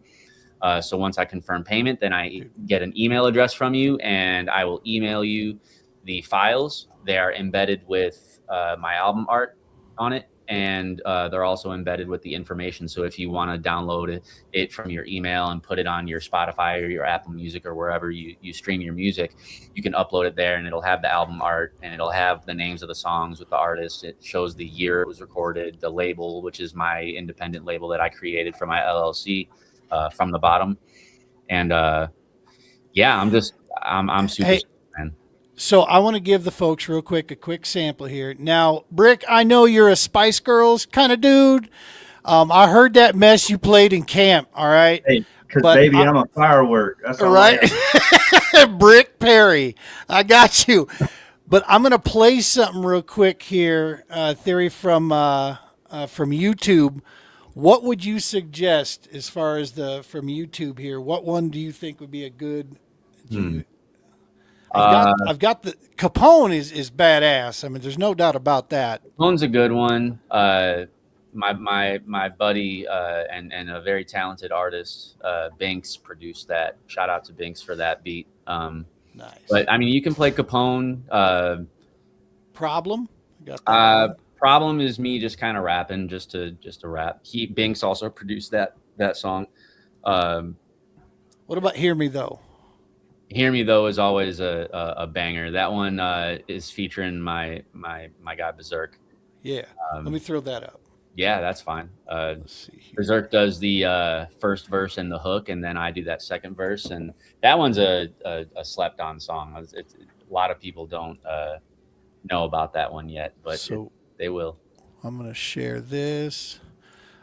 So once I confirm payment, then I get an email address from you, and I will email you the files. They are embedded with my album art on it, and they're also embedded with the information. So if you want to download it from your email and put it on your Spotify or your Apple Music or wherever you stream your music, you can upload it there, and it'll have the album art, and it'll have the names of the songs with the artist. It shows the year it was recorded, the label, which is my independent label that I created for my LLC, from the bottom. And I'm super stoked, man. So I want to give the folks real quick a quick sample here. Now, Brick, I know you're a Spice Girls kind of dude. I heard that mess you played in camp. All right. Hey, because baby, I'm a firework. That's all right. Brick Perry, I got you. But I'm gonna play something real quick here. Theory from YouTube. What would you suggest as far as from YouTube here? What one do you think would be a good? I've got the Capone is badass. I mean, there's no doubt about that. Capone's a good one. My buddy and a very talented artist, Binks, produced that. Shout out to Binks for that beat. Nice. But I mean, you can play Capone. Problem. Problem is me just kind of rapping, just to rap. Binks also produced that song. What about Hear Me Though? Hear Me Though is always a banger. That one is featuring my guy Berserk. Yeah. Let me throw that up. Yeah, that's fine. Let's see here. Berserk does the first verse and the hook, and then I do that second verse, and that one's a slept on song. A lot of people don't know about that one yet, but they will. I'm going to share this.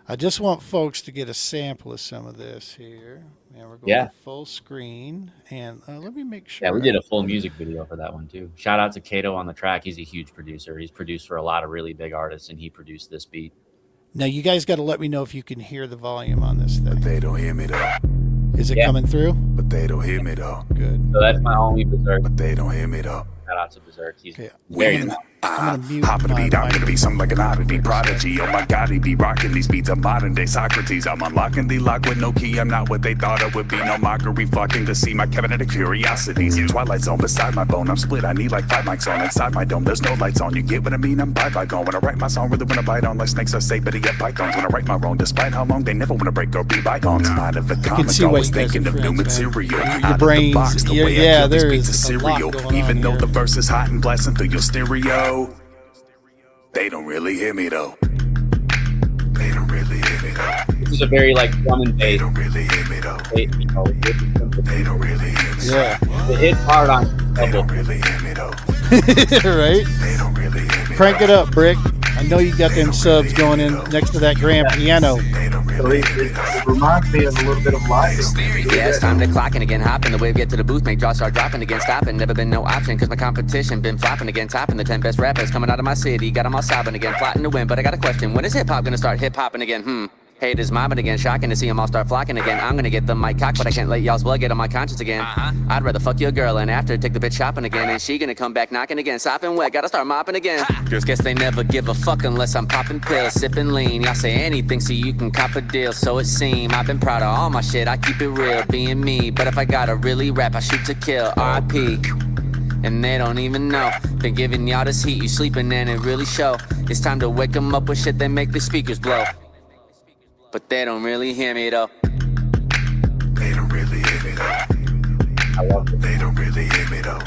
I just want folks to get a sample of some of this here. And we're going full screen. And let me make sure. Yeah, we did a full music video for that one too. Shout out to Kato on the track. He's a huge producer. He's produced for a lot of really big artists, and he produced this beat. Now, you guys got to let me know if you can hear the volume on this thing. But they don't hear me though. Is it coming through? But they don't hear me though. Good. So that's my only Berserk. But they don't hear me though. Shout out to Berserk. He's When I'm gonna mute hop in the beat, I'm my gonna be something like an oddity prodigy. Oh my god, he be rocking these beats of modern day Socrates. I'm unlocking the lock with no key. I'm not what they thought I would be. No mockery, flocking to see my cabinet of curiosities. Twilight zone beside my bone. I'm split. I need like 5 mics on inside my dome. There's no lights on. You get what I mean? I'm bye gone. When I write my song, really wanna bite on like snakes. I say, but he get pythons. When I write my wrong, despite how long they never wanna break or be bygones. Mind of the comic, see why always you guys thinking are of new friends, man. material. Your Out of brains- the box, the yeah, way yeah, I kill these there beats is is a lot cereal. going on Even though here. the verse is hot and blasting through your stereo. They don't really hear me though. They don't really hear me though. This is a very like drum and They bass. don't really hear me though. They They don't really hear me. Yeah. hit hard on They double. don't really hear me though. Right? They don't really hear me. Crank it up, Brick. I know you got them subs going in next to that grand piano. They don't So really it, hear me it, though. it reminds me of a little bit of live. Yeah, it's time to clocking again, hopping the wave, get to the booth, make draws start dropping again, stopping, never been no option, cause my competition been flopping again, topping the 10 best rappers coming out of my city, got them all sobbing again, plotting to win, but I got a question, when is hip-hop gonna start hip-hopping again, Haters mobbing again, shocking to see them all start flocking again. I'm gonna get the mic cocked, but I can't let y'all's blood get on my conscience again. I'd rather fuck your girl and after take the bitch shopping again. And she gonna come back knocking again, sopping wet, gotta start mopping again. Guess they never give a fuck unless I'm popping pills, sipping lean. Y'all say anything so you can cop a deal, so it seem. I've been proud of all my shit, I keep it real, being me. But if I gotta really rap, I shoot to kill, R.I.P. And they don't even know. Been giving y'all this heat, you sleeping and it really show. It's time to wake 'em up with shit that make the speakers blow. But they don't really hear me though. They don't really hear me though. I love it. They don't really hear me though.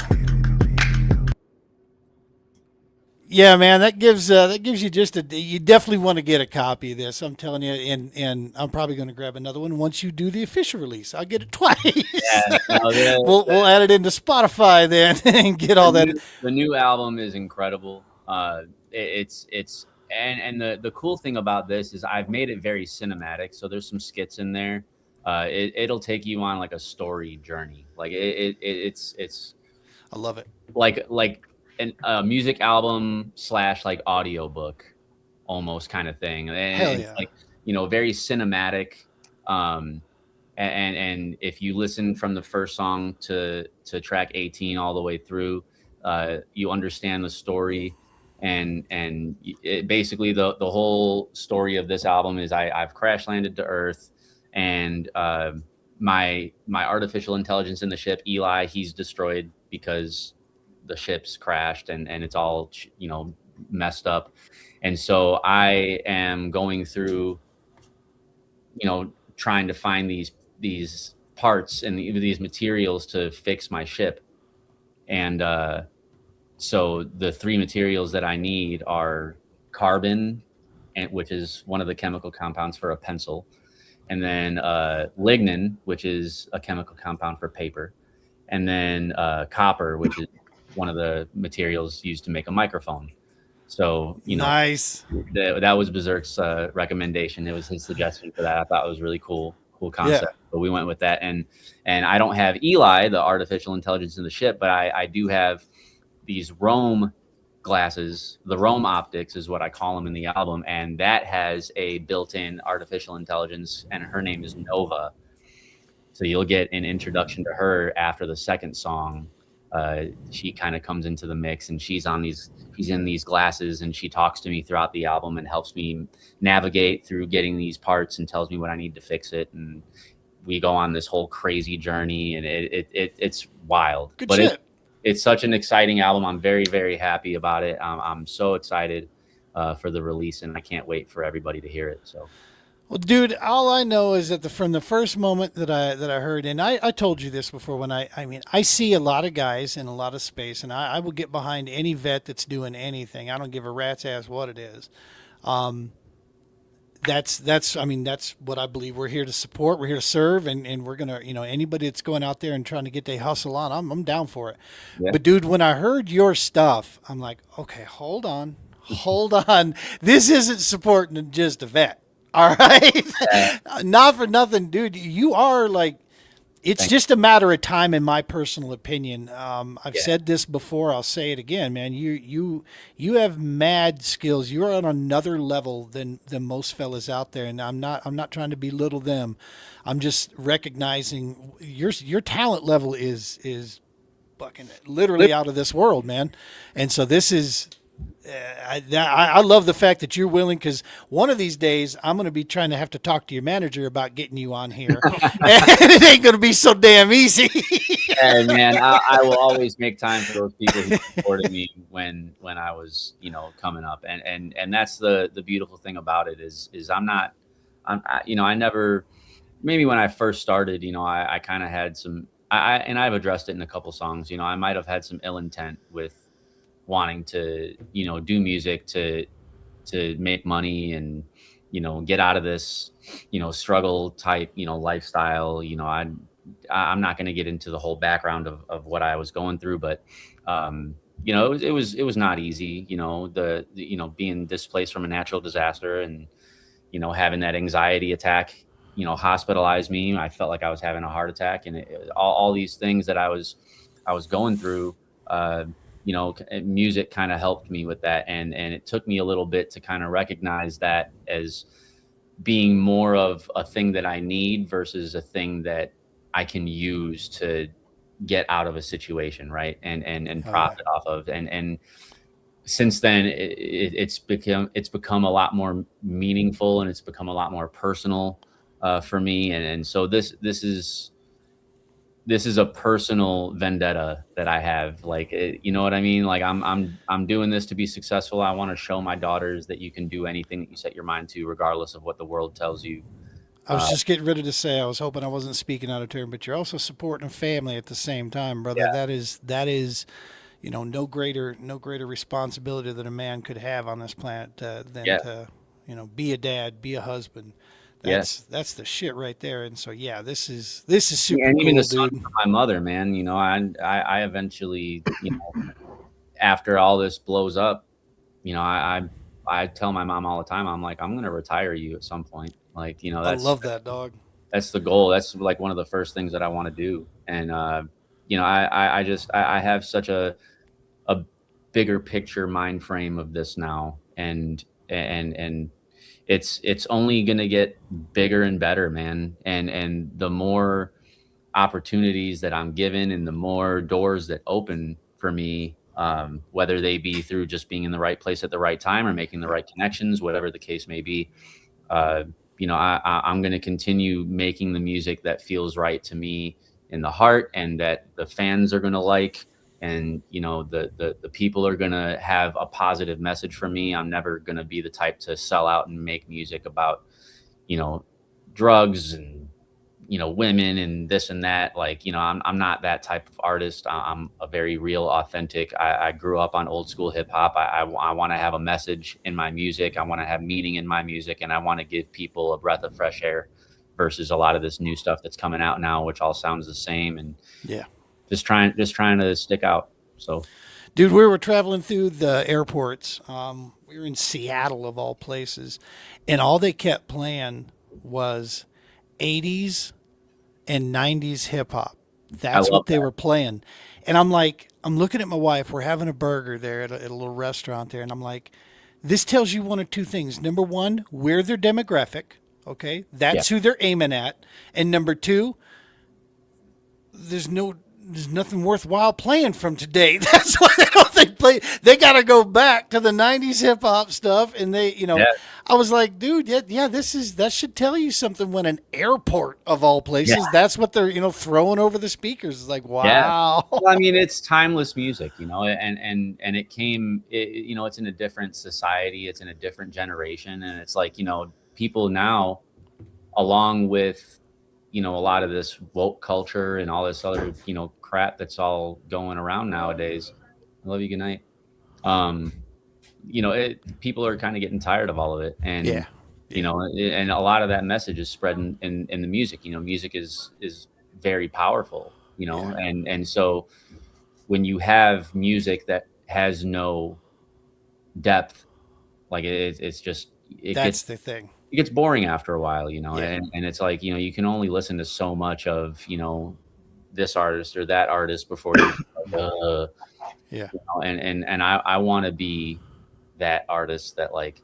Yeah, man, that gives you just you definitely want to get a copy of this. I'm telling you, and I'm probably going to grab another one once you do the official release. I'll get it twice. Yeah, no, we'll add it into Spotify then and get all that. The new album is incredible. It's and the cool thing about this is I've made it very cinematic. So there's some skits in there. It'll take you on like a story journey. Like it's I love it. like a music album / like audio book almost kind of thing. And Hell yeah. like, very cinematic. And if you listen from the first song to track 18 all the way through, you understand the story. And basically the whole story of this album is I've crash landed to Earth, and my artificial intelligence in the ship, Eli, he's destroyed because the ship's crashed and it's all messed up. And so I am going through trying to find these parts and these materials to fix my ship. And so the 3 materials that I need are carbon, which is one of the chemical compounds for a pencil, and then lignin, which is a chemical compound for paper, and then copper, which is one of the materials used to make a microphone. So, Nice. that was Berserk's recommendation. It was his suggestion for that. I thought it was really cool concept. Yeah. But we went with that. And I don't have Eli, the artificial intelligence in the ship, but I do have these Roam glasses. The Roam optics is what I call them in the album. And that has a built-in artificial intelligence, and her name is Nova. So you'll get an introduction to her after the second song. She kind of comes into the mix, and she's in these glasses, and she talks to me throughout the album and helps me navigate through getting these parts and tells me what I need to fix it. And we go on this whole crazy journey, and it's wild. Good but shit. It's such an exciting album. I'm very, very happy about it. I'm so excited for the release, and I can't wait for everybody to hear it. So Well, dude, all I know is that from the first moment that I heard, and I told you this before, when I mean, I see a lot of guys in a lot of space, and I will get behind any vet that's doing anything. I don't give a rat's ass what it is. Um, that's I mean, that's what I believe. We're here to support, we're here to serve, and we're gonna, anybody that's going out there and trying to get their hustle on, I'm down for it. Yeah. But dude, when I heard your stuff, I'm like, okay, hold on, this isn't supporting just a vet. All right. Not for nothing, dude. You are like, it's Thank just a matter of time, in my personal opinion. I've Yeah. said this before. I'll say it again, man. You have mad skills. You're on another level than most fellas out there, and I'm not trying to belittle them. I'm just recognizing your talent level is fucking literally out of this world, man. And so this is. I love the fact that you're willing, because one of these days I'm going to be trying to have to talk to your manager about getting you on here, and it ain't going to be so damn easy. Hey, man, I will always make time for those people who supported me when I was, coming up, and that's the beautiful thing about it is I never, maybe when I first started, I kind of had some, and I've addressed it in a couple songs, I might have had some ill intent with wanting to, do music to make money and, get out of this, struggle type, lifestyle. I'm not going to get into the whole background of what I was going through, but, it was not easy, being displaced from a natural disaster and, having that anxiety attack, hospitalized me. I felt like I was having a heart attack, and all these things that I was going through, music kind of helped me with that. And it took me a little bit to kind of recognize that as being more of a thing that I need versus a thing that I can use to get out of a situation. Right. And profit off of. And since then it's become a lot more meaningful, and it's become a lot more personal, for me. And so this is a personal vendetta that I have. Like, you know what I mean? Like I'm doing this to be successful. I want to show my daughters that you can do anything that you set your mind to, regardless of what the world tells you. I was just getting ready to say, I was hoping I wasn't speaking out of turn, but you're also supporting a family at the same time, brother. Yeah. That is, no greater responsibility that a man could have on this planet than to, be a dad, be a husband. That's the shit right there. And so, yeah, this is super And even cool, the son dude. from my mother, man, I eventually, after all this blows up, I tell my mom all the time, I'm like, I'm going to retire you at some point. Like, I love that, dog. that's the goal. That's like one of the first things that I want to do. And, I have such a bigger picture mind frame of this now. And it's only going to get bigger and better, man. And the more opportunities that I'm given and the more doors that open for me, whether they be through just being in the right place at the right time or making the right connections, whatever the case may be, I'm going to continue making the music that feels right to me in the heart, and that the fans are going to like, and the people are going to have a positive message from me. I'm never going to be the type to sell out and make music about drugs and women and this and that. Like, I'm not that type of artist. I'm a very real, authentic. I grew up on old school hip hop. I want to have a message in my music. I want to have meaning in my music, and I want to give people a breath of fresh air versus a lot of this new stuff that's coming out now, which all sounds the same. And Yeah. just trying to stick out. So, Dude, we were traveling through the airports. We were in Seattle, of all places, and all they kept playing was 80s and 90s hip hop. That's love what they were playing. And I'm like, I'm looking at my wife. We're having a burger there at a little restaurant there. And I'm like, this tells you one of two things. Number one, we're their demographic. Okay. That's who they're aiming at. And number two, there's nothing worthwhile playing from today. That's why they don't think play. They got to go back to the 90s hip hop stuff. And they, I was like, dude, that should tell you something. When an airport of all places, that's what they're, throwing over the speakers. It's like, wow. Yeah. Well, I mean, it's timeless music, and it came, it's in a different society. It's in a different generation. And it's like, people now along with, you know, a lot of this woke culture and all this other, you know, crap that's all going around nowadays. I love you. Good night. You know, people are kind of getting tired of all of it. And, Yeah. you know, and a lot of that message is spreading in the music. You know, music is very powerful, you know, and so when you have music that has no depth, like it's just, That's the thing. it gets boring after a while, you know, Yeah. and it's like, you know, you can only listen to so much of, you know, this artist or that artist before you, Yeah. you know, and I want to be that artist that like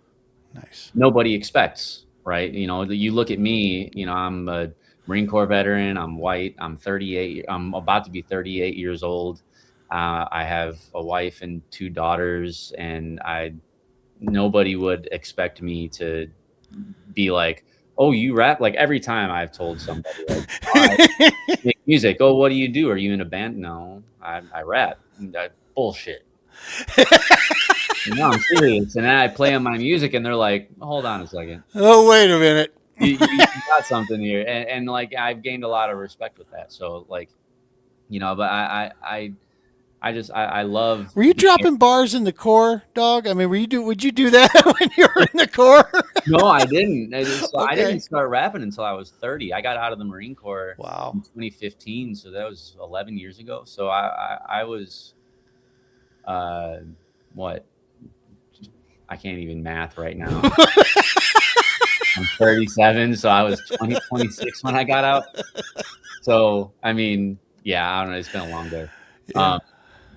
Nice. nobody expects, right? You know, you look at me, you know, I'm a Marine Corps veteran. I'm white. I'm 38. I'm about to be 38 years old. I have a wife and 2 daughters, and nobody would expect me to be like, oh, you rap? Like every time I've told somebody, like, oh, I make music. Oh, what do you do? Are you in a band? No, I rap. Bullshit. No, I'm serious. And then I play on my music, and they're like, hold on a second. Oh, wait a minute. You got something here. And like, I've gained a lot of respect with that. So like, you know, but I love. Were you dropping bars in the Corps, dog? I mean, would you do that when you were in the Corps? No, I didn't. I Okay. didn't start rapping until I was 30. I got out of the Marine Corps Wow. in 2015. So that was 11 years ago. So I was, what? I can't even math right now. I'm 37, so I was 26 when I got out. So, I mean, yeah, I don't know. It's been a long day. Yeah.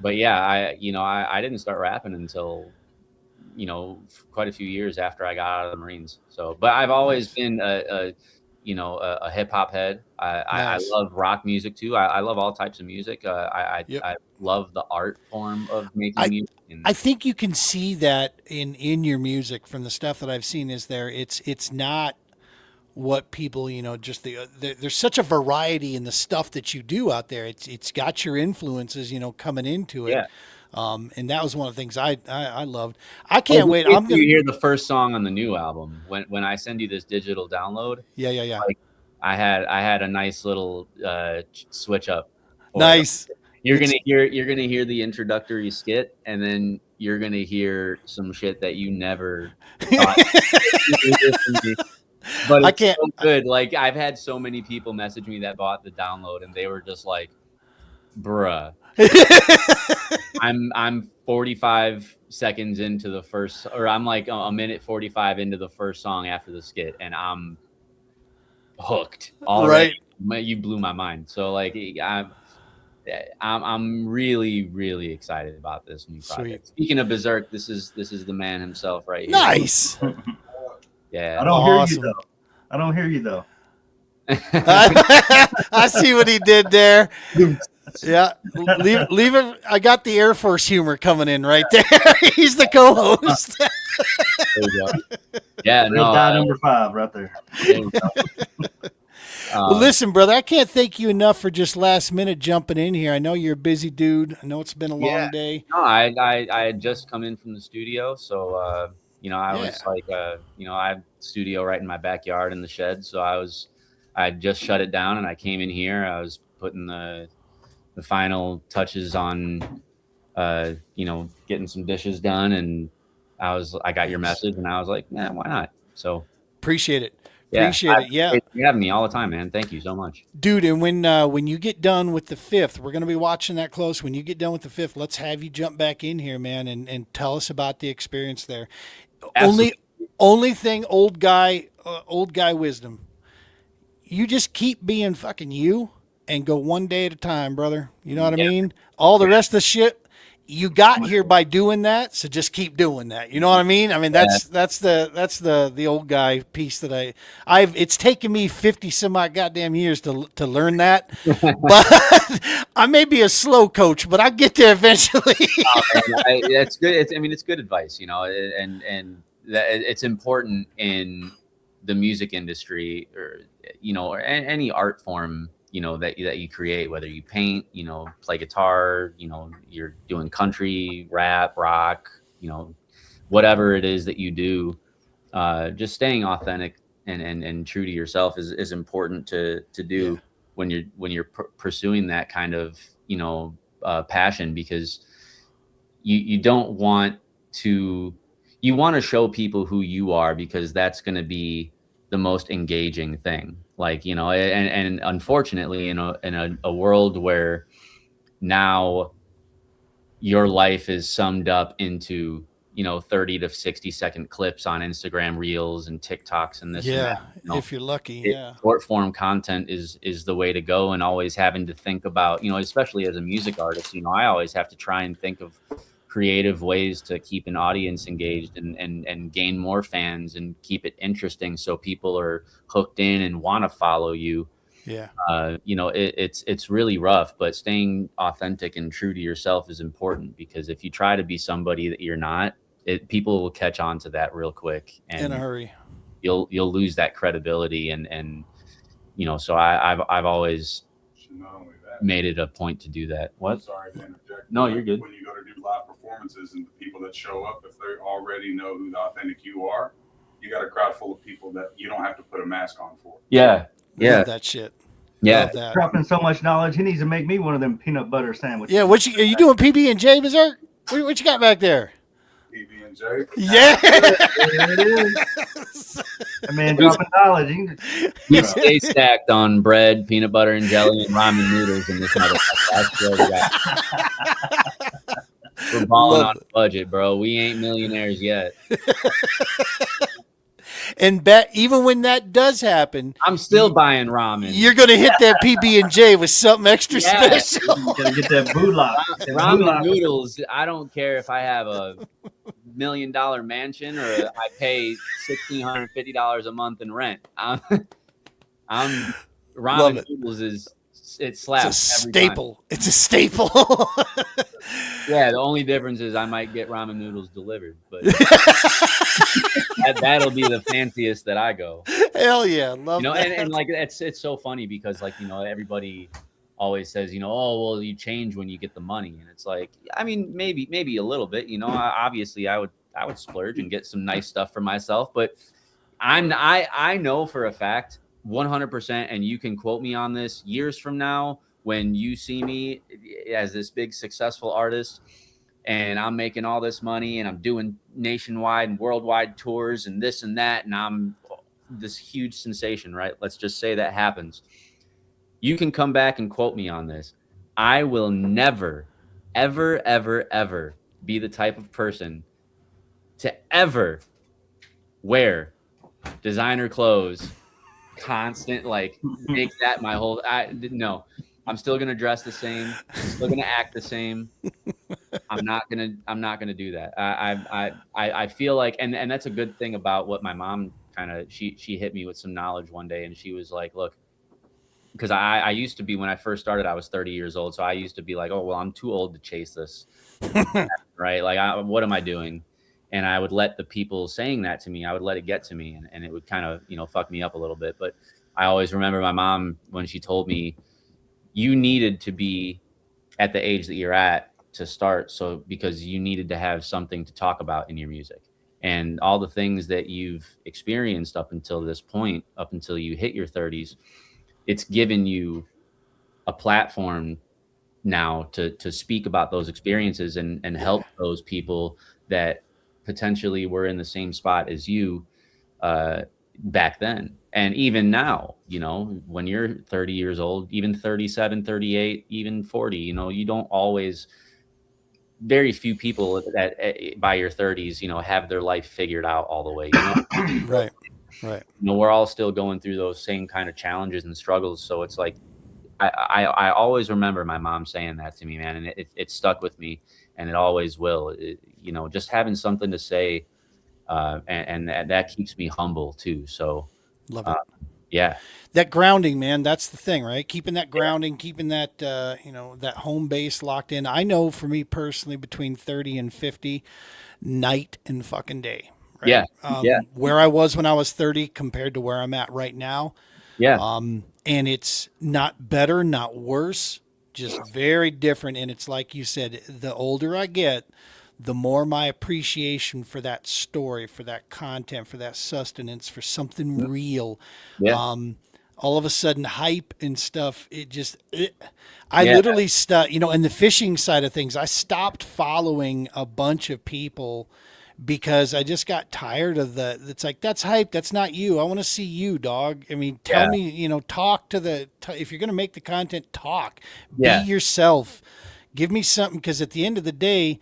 But yeah, I didn't start rapping until, you know, quite a few years after I got out of the Marines. So, but I've always been a hip hop head. I love rock music too. I love all types of music. I love the art form of making music. I think you can see that in your music from the stuff that I've seen. It's not what people, you know, just there's such a variety in the stuff that you do out there. It's got your influences, you know, coming into it. Yeah. And that was one of the things I loved. I can't wait. I'm gonna hear the first song on the new album when I send you this digital download. Yeah. Like, I had a nice little switch up. Nice. You're gonna hear the introductory skit, and then you're gonna hear some shit that you never thought. But it's so good. Like, I've had so many people message me that bought the download, and they were just like, "Bruh, I'm 45 seconds into the first, or I'm like a minute 45 into the first song after the skit, and I'm hooked already." Right. You blew my mind. So like, I'm really, really excited about this new project. Sweet. Speaking of Berserk, this is the man himself right here. Nice. Yeah. I don't hear you though. I don't hear you though. I see what he did there. Yeah, leave it. I got the Air Force humor coming in right there. He's the co-host. There you go. Yeah, There's guy number 5 right there. Well, listen, brother, I can't thank you enough for just last minute jumping in here. I know you're a busy dude. I know it's been a long day. No, I had just come in from the studio, so you know, I was like, you know, I have a studio right in my backyard in the shed, so I just shut it down and I came in here. I was putting the final touches on, you know, getting some dishes done, and I got your message, and I was like, man, why not? So appreciate it. Yeah, appreciate it. Yeah, you have me all the time, man. Thank you so much, dude. And when you get done with the 5th, we're gonna be watching that close. When you get done with the 5th, let's have you jump back in here, man, and tell us about the experience there. Absolutely. Only thing, old guy wisdom. You just keep being fucking you and go one day at a time, brother. You know what I mean? All the rest of the shit, you got here by doing that, so just keep doing that. You know what I mean? I mean, that's the old guy piece that it's taken me 50 some odd goddamn years to learn that. But I may be a slow coach, but I'll get there eventually. That's good. It's good advice, you know, and that it's important in the music industry, or, you know, or any art form, you know, that you create, whether you paint, you know, play guitar, you know, you're doing country, rap, rock, you know, whatever it is that you do, just staying authentic and true to yourself is important to do when you're pursuing that kind of, passion, because you don't want to, you want to show people who you are, because that's going to be the most engaging thing. Like, and unfortunately, in a world where now your life is summed up into 30 to 60-second clips on Instagram Reels and TikToks and this and that, if you're lucky. Short form content is the way to go, and always having to think about, especially as a music artist, I always have to try and think of creative ways to keep an audience engaged and gain more fans and keep it interesting, so people are hooked in and want to follow you. It's really rough, but staying authentic and true to yourself is important, because if you try to be somebody that you're not, people will catch on to that real quick, and in a hurry. You'll lose that credibility, and so I've always made it a point to do that. What? I'm sorry to interject. No, you're good. When you go to do live performances and the people that show up, if they already know who the authentic you are, you got a crowd full of people that you don't have to put a mask on for. Yeah. Love that shit. Yeah. Love that. Dropping so much knowledge, he needs to make me one of them peanut butter sandwiches. Yeah, are you doing PB&J, Berserk? What you got back there? PB&J. Yeah. There it is. That man dropping knowledge. We stay stacked on bread, peanut butter and jelly, and ramen noodles in this motherfucker. We're balling on a budget, bro. We ain't millionaires yet. And even when that does happen, I'm still buying ramen. You're gonna hit that PB&J with something extra special. You gotta get that boulak. Ramen noodles. I don't care if I have a $1 million mansion or I pay $1,650 a month in rent. I'm ramen noodles it slaps. It's a staple. It's a staple. Yeah, the only difference is I might get ramen noodles delivered, but that'll be the fanciest that I go. Hell yeah, love that. And like it's so funny because like everybody always says oh well you change when you get the money, and it's like I mean maybe a little bit obviously I would splurge and get some nice stuff for myself, but I know for a fact 100%, and you can quote me on this years from now when you see me as this big successful artist and I'm making all this money and I'm doing nationwide and worldwide tours and this and that, and I'm this huge sensation, right? Let's just say that happens. You can come back and quote me on this. I will never, ever, ever, ever be the type of person to ever wear designer clothes constant, like make that my whole no. I'm still gonna dress the same, I'm still gonna act the same. I'm not gonna do that. I feel like and that's a good thing about what my mom kind of she hit me with some knowledge one day, and she was like, look, because I used to be, when I first started, I was 30 years old, so I used to be like, oh well, I'm too old to chase this. Right, like what am I doing? And I would let the people saying that to me, I would let it get to me, and it would kind of, fuck me up a little bit. But I always remember my mom when she told me, you needed to be at the age that you're at to start, so because you needed to have something to talk about in your music. And all the things that you've experienced up until this point, up until you hit your 30s, it's given you a platform now to speak about those experiences and help those people that potentially were in the same spot as you back then. And even now, when you're 30 years old, even 37, 38, even 40, you don't always, very few people that by your 30s, have their life figured out all the way. Right. We're all still going through those same kind of challenges and struggles. So it's like, I always remember my mom saying that to me, man, and it stuck with me, and it always will. Just having something to say, and that keeps me humble too. So, love it. Yeah, that grounding, man. That's the thing, right? Keeping that grounding, keeping that that home base locked in. I know for me personally, between 30 and 50, night and fucking day. Right? Yeah. Where I was when I was 30 compared to where I'm at right now. Yeah. And it's not better, not worse, just very different. And it's like you said, the older I get, the more my appreciation for that story, for that content, for that sustenance, for something real. Yeah. All of a sudden, hype and stuff. I Yeah. literally stopped. In the fishing side of things, I stopped following a bunch of people because I just got tired of it's like, that's hype. That's not you. I want to see you, dog. I mean, tell Yeah. me, talk to if you're going to make the content, talk, Yeah. be yourself, give me something. Cause at the end of the day,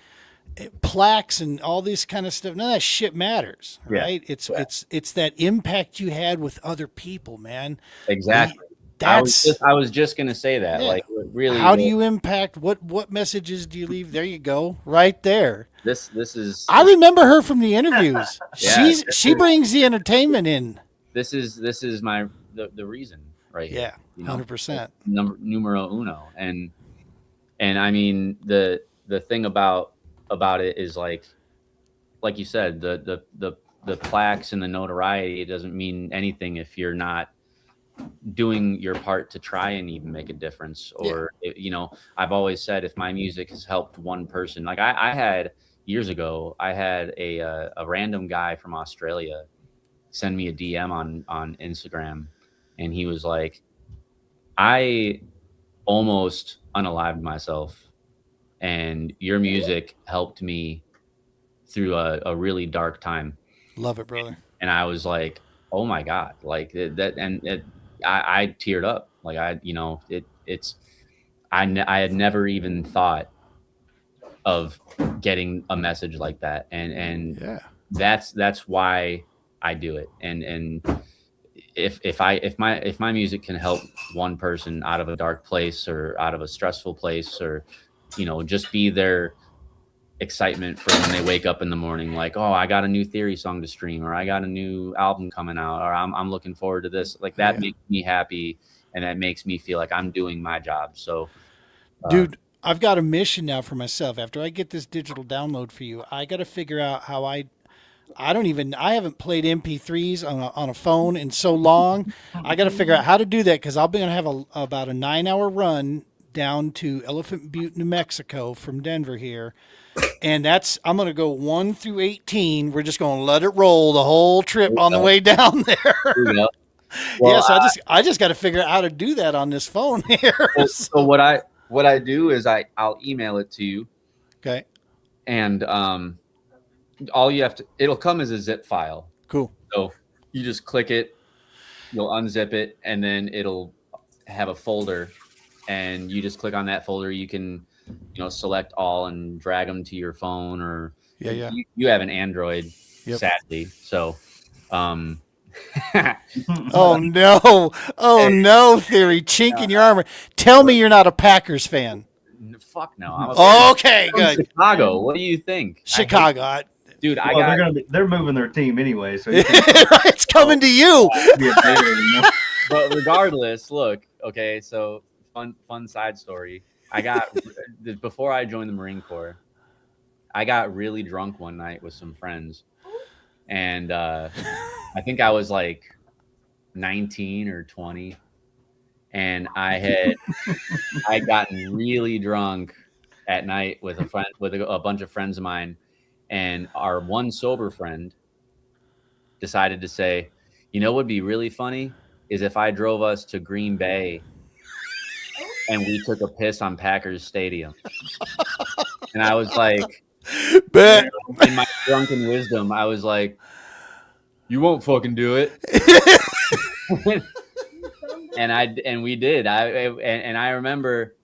plaques and all this kind of stuff, none of that shit matters, Yeah. right? It's that impact you had with other people, man. Exactly. I was just gonna say that. Yeah. Like, really, how do you impact? What messages do you leave? There you go, right there. This is. I remember her from the interviews. Yeah. She brings the entertainment in. This is the reason right here. Yeah, 100%. Numero uno, and I mean the thing about it is like you said, the plaques and the notoriety, it doesn't mean anything if you're not doing your part to try and even make a difference. Or I've always said, if my music has helped one person, like I had years ago, I had a random guy from Australia send me a DM on Instagram, and he was like, I almost unalived myself, and your music helped me through a really dark time. Love it, brother. And I was like, oh my God, like that. And I teared up. Like I had never even thought of getting a message like that. And Yeah, that's why I do it. And if my music can help one person out of a dark place or out of a stressful place, or, just be their excitement for when they wake up in the morning, like, oh, I got a new Theory song to stream, or I got a new album coming out, or I'm looking forward to this. Like that makes me happy, and that makes me feel like I'm doing my job. So, dude, I've got a mission now for myself. After I get this digital download for you, I got to figure out how I haven't played MP3s on a phone in so long. I got to figure out how to do that, because I'll be going to have about a 9-hour run down to Elephant Butte, New Mexico from Denver here. And I'm going to go 1 through 18. We're just going to let it roll the whole trip on the way down there. Well, So I just got to figure out how to do that on this phone here. So what I do is I'll email it to you. Okay. And all you have to, it'll come as a zip file. Cool. So you just click it, you'll unzip it, and then it'll have a folder, and you just click on that folder. You can, select all and drag them to your phone, or you have an Android, sadly. So, oh no, Theory, chink in your armor. Tell me you're not a Packers fan. Fuck no. Okay, I'm good. Chicago. What do you think? Chicago. Dude, they're moving their team anyway, so it's coming to you. But regardless, look, okay, so fun side story. I got before I joined the Marine Corps, I got really drunk one night with some friends, and I think I was like 19 or 20, and I had gotten really drunk at night with a bunch of friends of mine. And our one sober friend decided to say, what would be really funny is if I drove us to Green Bay and we took a piss on Packers Stadium. And I was like, in my drunken wisdom, I was like, you won't fucking do it. and we did. I remember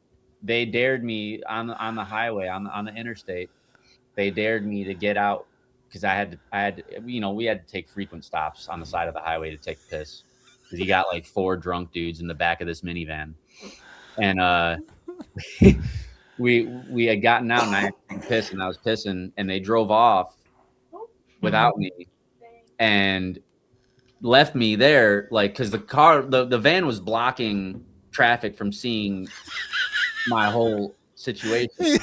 they dared me on the highway, on the interstate. They dared me to get out, because I had we had to take frequent stops on the side of the highway to take a piss, because you got like 4 drunk dudes in the back of this minivan, and we had gotten out, and I had to piss, and I was pissing, and they drove off without me and left me there, like, because the van was blocking traffic from seeing my whole situation.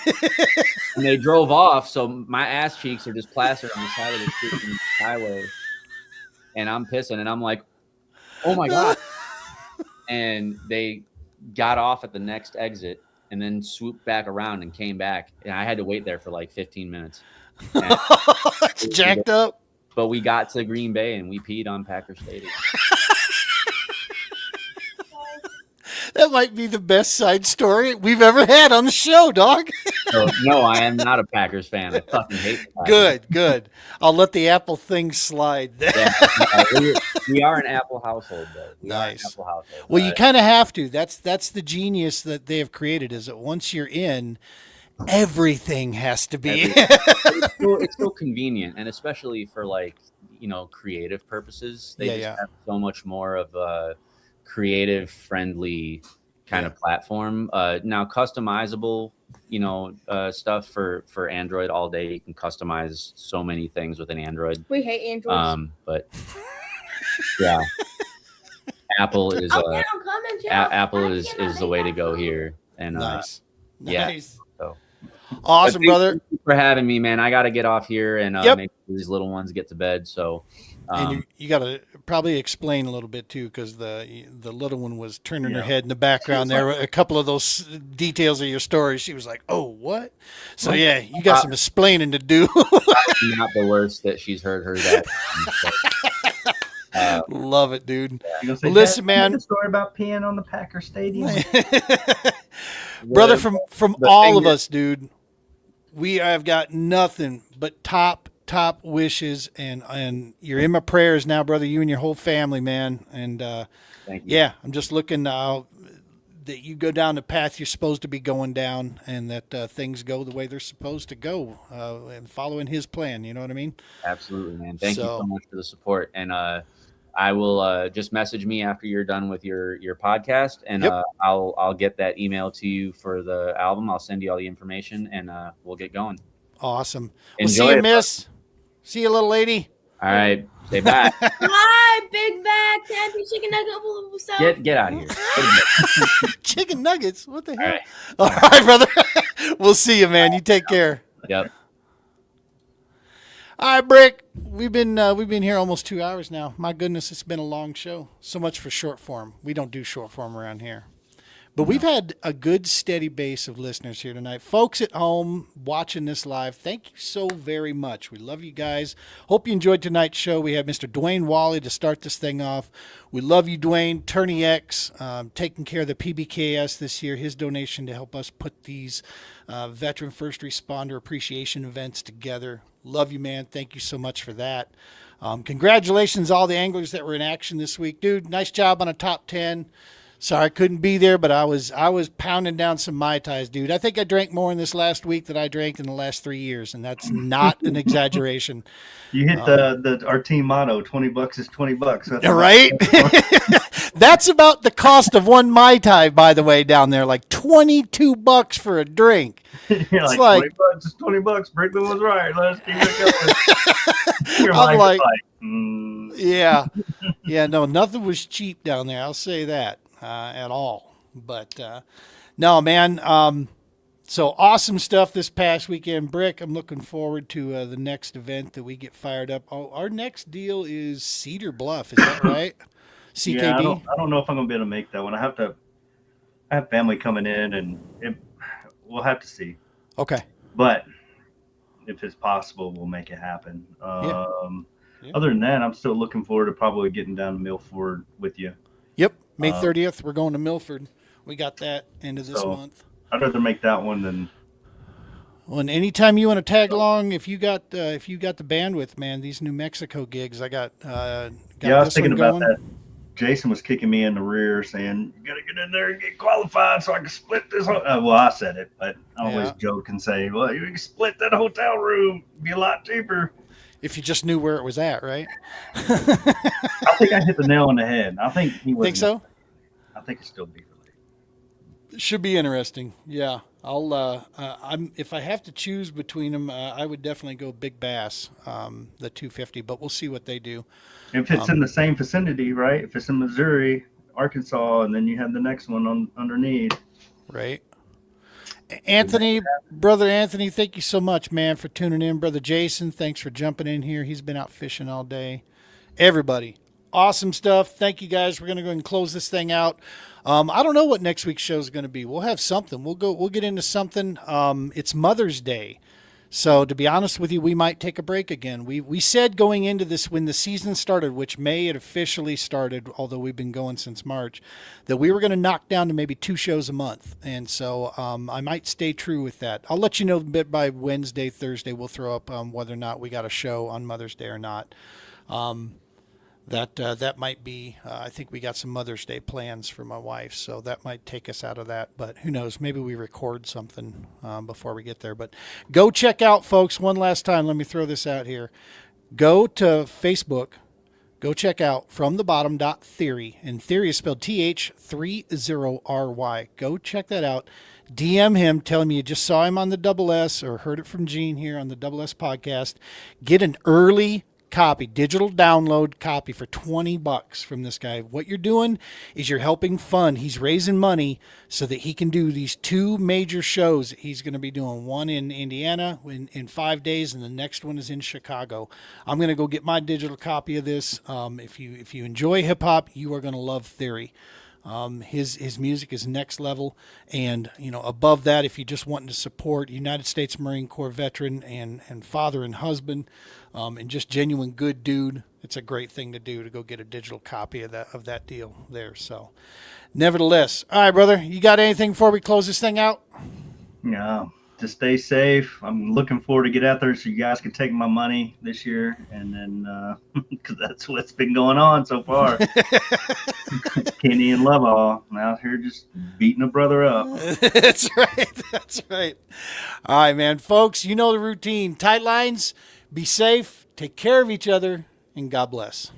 And they drove off, so my ass cheeks are just plastered on the side of the freaking highway, and I'm pissing, and I'm like, oh my God. And they got off at the next exit and then swooped back around and came back, and I had to wait there for like 15 minutes. And It's jacked up. but we got to Green Bay and we peed on Packer Stadium. That might be the best side story we've ever had on the show, dog. So, no, I am not a Packers fan. I fucking hate the Packers. Good. I'll let the Apple thing slide. Yeah, we are an Apple household, though. We are an Nice. Apple household. Well, you kind of have to. That's the genius that they have created. Is that once you're in, everything has to be. It's so convenient, and especially for like creative purposes, they just have so much more of a creative friendly kind of platform. Now customizable, stuff for Android all day. You can customize so many things with an Android. We hate Androids. But yeah, Apple is Apple is the way to go here. And Nice. Yeah. So Awesome, brother. Thank you for having me, man. I got to get off here and make these little ones get to bed. So, and you got to probably explain a little bit too, because the little one was turning her head in the background there. A couple of those details of your story, she was like, "Oh, what?" So yeah, you got some explaining to do. Not the worst that she's heard her that. Love it, dude. Say, Listen, man. A story about peeing on the Packer Stadium. Brother, from all of us, dude, we have got nothing but top wishes, and you're in my prayers now, brother. You and your whole family, man. And Thank you. yeah, I'm just looking that you go down the path you're supposed to be going down, and that things go the way they're supposed to go, and following His plan. You know what I mean? Absolutely, man. Thank you so much for the support, and I will just message me after you're done with your podcast, and I'll get that email to you for the album. I'll send you all the information, and we'll get going. Awesome. Enjoy We'll see you, it, miss. See you, little lady. All right, say bye. Hi, big bag, campy chicken nugget. Get out of here. Chicken nuggets. What the hell? Right. All right, brother. We'll see you, man. You take care. Yep. All right, Brick. We've been here almost 2 hours now. My goodness, it's been a long show. So much for short form. We don't do short form around here. But we've had a good, steady base of listeners here tonight. Folks at home watching this live, thank you so very much. We love you guys. Hope you enjoyed tonight's show. We have Mr. Dwayne Walley to start this thing off. We love you, Dwayne. TourneyX, taking care of the PBKS this year, his donation to help us put these veteran first responder appreciation events together. Love you, man. Thank you so much for that. Congratulations, all the anglers that were in action this week. Dude, nice job on a top 10. Sorry I couldn't be there, but I was pounding down some Mai Tais, dude. I think I drank more in this last week than I drank in the last 3 years, and that's not an exaggeration. You hit our team motto: $20 is $20. That's right? That's about the cost of one Mai Tai, by the way, down there. Like $22 for a drink. You're like $20 is $20. Brickman was right. Let's keep it going. I'm like yeah. Yeah, no, nothing was cheap down there. I'll say that. At all. But no, man. So awesome stuff this past weekend, Brick. I'm looking forward to the next event that we get fired up. Oh, our next deal is Cedar Bluff. Is that right? CKD? Yeah, I don't know if I'm gonna be able to make that one. I have family coming in, and we'll have to see. Okay. But if it's possible, we'll make it happen. Other than that, I'm still looking forward to probably getting down to Milford with you. Yep. May 30th, we're going to Milford. We got that end of this month. I'd rather make that one than. Well, and anytime you want to tag along, if you got the bandwidth, man, these New Mexico gigs, I got. I was thinking about that. Jason was kicking me in the rear, saying, "You got to get in there and get qualified so I can split this." Well, I said it, but I always joke and say, "Well, you can split that hotel room; it'd be a lot cheaper." If you just knew where it was at, right? I think I hit the nail on the head. I think he was. Think so? I think it's still Beaver Lake. Should be interesting. Yeah, I'll. If I have to choose between them, I would definitely go Big Bass, the 250. But we'll see what they do. If it's in the same vicinity, right? If it's in Missouri, Arkansas, and then you have the next one underneath. Right. Anthony, brother Anthony, thank you so much, man, for tuning in. Brother Jason, thanks for jumping in here. He's been out fishing all day. Everybody, awesome stuff. Thank you, guys. We're going to go ahead and close this thing out. I don't know what next week's show is going to be. We'll have something. We'll get into something. It's Mother's Day. So to be honest with you, we might take a break again. We said going into this, when the season started, which May it officially started, although we've been going since March, that we were going to knock down to maybe 2 shows a month. And so I might stay true with that. I'll let you know a bit by Wednesday, Thursday. We'll throw up whether or not we got a show on Mother's Day or not. That might be, I think we got some Mother's Day plans for my wife, so that might take us out of that. But who knows? Maybe we record something before we get there. But go check out, folks, one last time. Let me throw this out here. Go to Facebook. Go check out FromTheBottom.Theory. And Theory is spelled TH30RY. Go check that out. DM him, tell him you just saw him on the Double S or heard it from Gene here on the Double S podcast. Get an early copy, digital download copy for $20 from this guy. What you're doing is you're helping fund. He's raising money so that he can do these 2 major shows that he's going to be doing. One in Indiana in 5 days, and the next one is in Chicago. I'm going to go get my digital copy of this. If you enjoy hip hop, you are going to love Theory. His music is next level, and above that, if you just wanting to support United States Marine Corps veteran and father and husband, and just genuine good dude, it's a great thing to do, to go get a digital copy of that deal there. So, nevertheless, all right, brother, you got anything before we close this thing out? No, just stay safe. I'm looking forward to get out there so you guys can take my money this year, and then because that's what's been going on so far. Kenny and Lovall out here just beating a brother up. That's right. That's right. All right, man. Folks, you know the routine. Tight lines, be safe, take care of each other, and God bless.